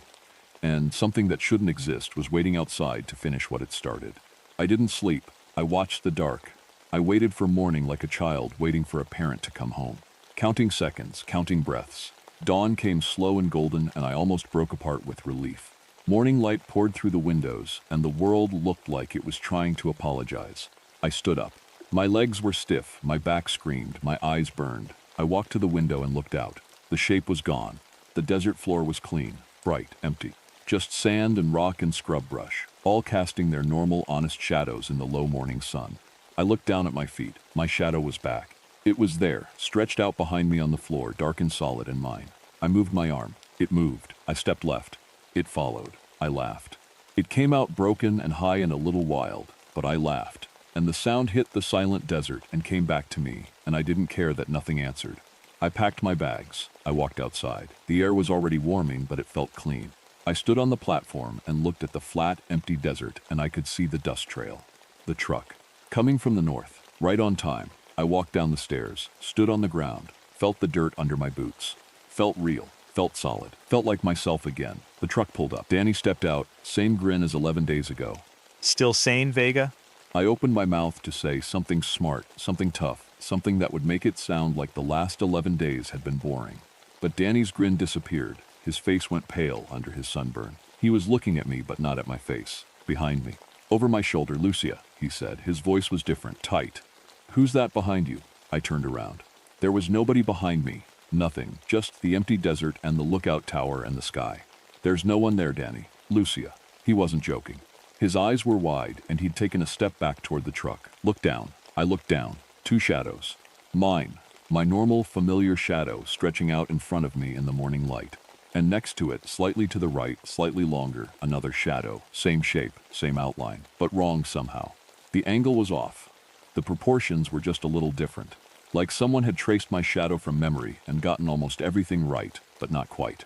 and something that shouldn't exist was waiting outside to finish what it started. I didn't sleep. I watched the dark. I waited for morning like a child waiting for a parent to come home. Counting seconds, counting breaths. Dawn came slow and golden, and I almost broke apart with relief. Morning light poured through the windows, and the world looked like it was trying to apologize. I stood up. My legs were stiff, my back screamed, my eyes burned. I walked to the window and looked out. The shape was gone. The desert floor was clean, bright, empty. Just sand and rock and scrub brush, all casting their normal, honest shadows in the low morning sun. I looked down at my feet. My shadow was back. It was there, stretched out behind me on the floor, dark and solid and mine. I moved my arm. It moved. I stepped left. It followed. I laughed. It came out broken and high and a little wild, but I laughed. And the sound hit the silent desert and came back to me, and I didn't care that nothing answered. I packed my bags. I walked outside. The air was already warming, but it felt clean. I stood on the platform and looked at the flat, empty desert, and I could see the dust trail. The truck. Coming from the north. Right on time. I walked down the stairs, stood on the ground, felt the dirt under my boots. Felt real. Felt solid. Felt like myself again. The truck pulled up. Danny stepped out, same grin as 11 days ago. Still sane, Vega? I opened my mouth to say something smart, something tough, something that would make it sound like the last 11 days had been boring. But Danny's grin disappeared. His face went pale under his sunburn. He was looking at me, but not at my face. Behind me. Over my shoulder. "Lucia," he said. His voice was different, tight. "Who's that behind you?" I turned around. There was nobody behind me. Nothing. Just the empty desert and the lookout tower and the sky. "There's no one there, Danny." "Lucia." He wasn't joking. His eyes were wide, and he'd taken a step back toward the truck. "Look down." I looked down. 2 shadows. Mine. My normal, familiar shadow stretching out in front of me in the morning light. And next to it, slightly to the right, slightly longer, another shadow. Same shape, same outline, but wrong somehow. The angle was off. The proportions were just a little different. Like someone had traced my shadow from memory and gotten almost everything right, but not quite.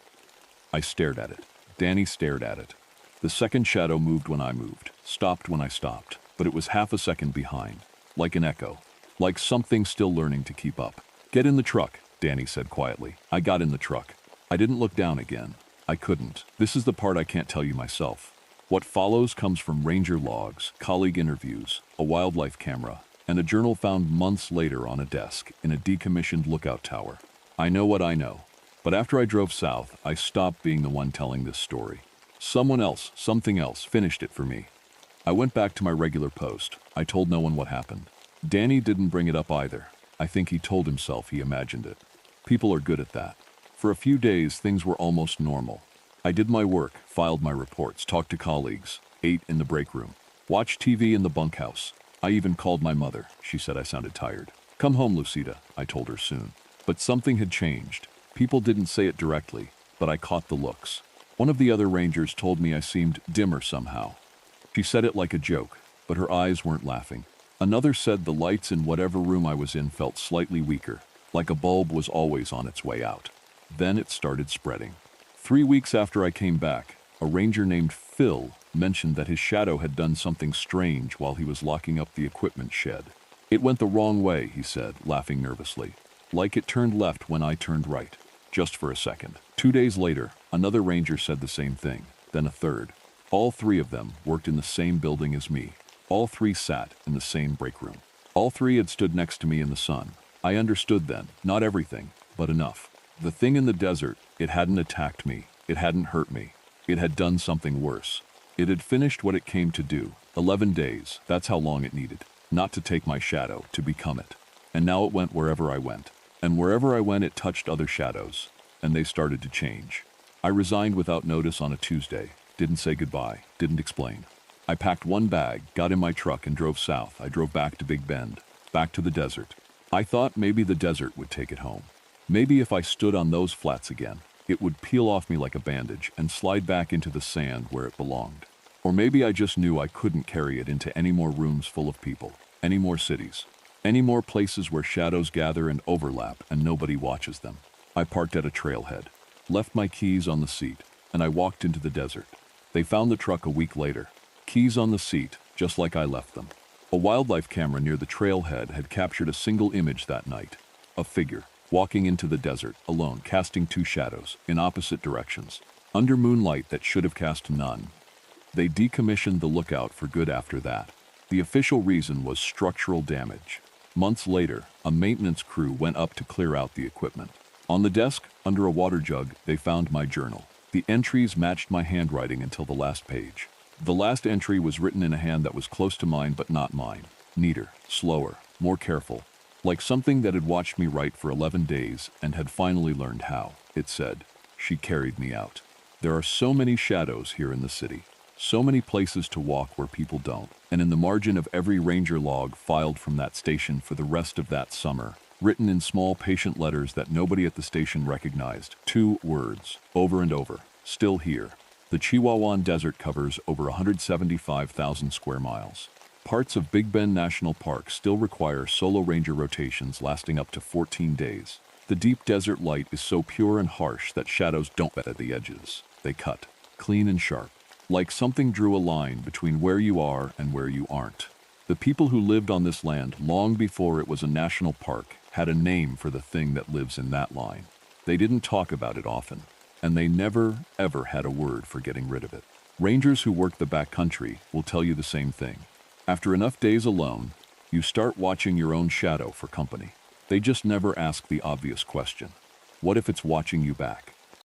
I stared at it. Danny stared at it. The second shadow moved when I moved, stopped when I stopped, but it was half a second behind. Like an echo. Like something still learning to keep up. "Get in the truck," Danny said quietly. I got in the truck. I didn't look down again. I couldn't. This is the part I can't tell you myself. What follows comes from ranger logs, colleague interviews, a wildlife camera, and a journal found months later on a desk in a decommissioned lookout tower. I know what I know. But after I drove south, I stopped being the one telling this story. Someone else, something else, finished it for me. I went back to my regular post. I told no one what happened. Danny didn't bring it up either. I think he told himself he imagined it. People are good at that. For a few days, things were almost normal. I did my work, filed my reports, talked to colleagues, ate in the break room, watched TV in the bunkhouse. I even called my mother. She said I sounded tired. "Come home, Lucida," I told her soon. But something had changed. People didn't say it directly, but I caught the looks. One of the other rangers told me I seemed dimmer somehow. She said it like a joke, but her eyes weren't laughing. Another said the lights in whatever room I was in felt slightly weaker, like a bulb was always on its way out. Then it started spreading. 3 weeks after I came back, a ranger named Phil mentioned that his shadow had done something strange while he was locking up the equipment shed. "It went the wrong way," he said, laughing nervously. "Like it turned left when I turned right. Just for a second." 2 days later, another ranger said the same thing, then a third. All 3 of them worked in the same building as me. All 3 sat in the same break room. All 3 had stood next to me in the sun. I understood then, not everything, but enough. The thing in the desert, it hadn't attacked me. It hadn't hurt me. It had done something worse. It had finished what it came to do. 11 days, that's how long it needed. Not to take my shadow, to become it. And now it went wherever I went. And wherever I went, it touched other shadows. And they started to change. I resigned without notice on a Tuesday. Didn't say goodbye. Didn't explain. I packed one bag, got in my truck, and drove south. I drove back to Big Bend. Back to the desert. I thought maybe the desert would take it home. Maybe if I stood on those flats again, it would peel off me like a bandage and slide back into the sand where it belonged. Or maybe I just knew I couldn't carry it into any more rooms full of people, any more cities, any more places where shadows gather and overlap and nobody watches them. I parked at a trailhead, left my keys on the seat, and I walked into the desert. They found the truck a week later. Keys on the seat, just like I left them. A wildlife camera near the trailhead had captured a single image that night. A figure, walking into the desert, alone, casting 2 shadows, in opposite directions, under moonlight that should have cast none. They decommissioned the lookout for good after that. The official reason was structural damage. Months later, a maintenance crew went up to clear out the equipment. On the desk, under a water jug, they found my journal. The entries matched my handwriting until the last page. The last entry was written in a hand that was close to mine but not mine. Neater, slower, more careful. Like something that had watched me write for 11 days and had finally learned how. It said, "She carried me out." There are so many shadows here in the city. So many places to walk where people don't. And in the margin of every ranger log filed from that station for the rest of that summer, written in small patient letters that nobody at the station recognized, 2 words, over and over, "Still here." The Chihuahuan Desert covers over 175,000 square miles. Parts of Big Bend National Park still require solo ranger rotations lasting up to 14 days. The deep desert light is so pure and harsh that shadows don't bend at the edges. They cut, clean and sharp, like something drew a line between where you are and where you aren't. The people who lived on this land long before it was a national park had a name for the thing that lives in that line. They didn't talk about it often. And they never, ever had a word for getting rid of it. Rangers who work the backcountry will tell you the same thing. After enough days alone, you start watching your own shadow for company. They just never ask the obvious question. What if it's watching you back?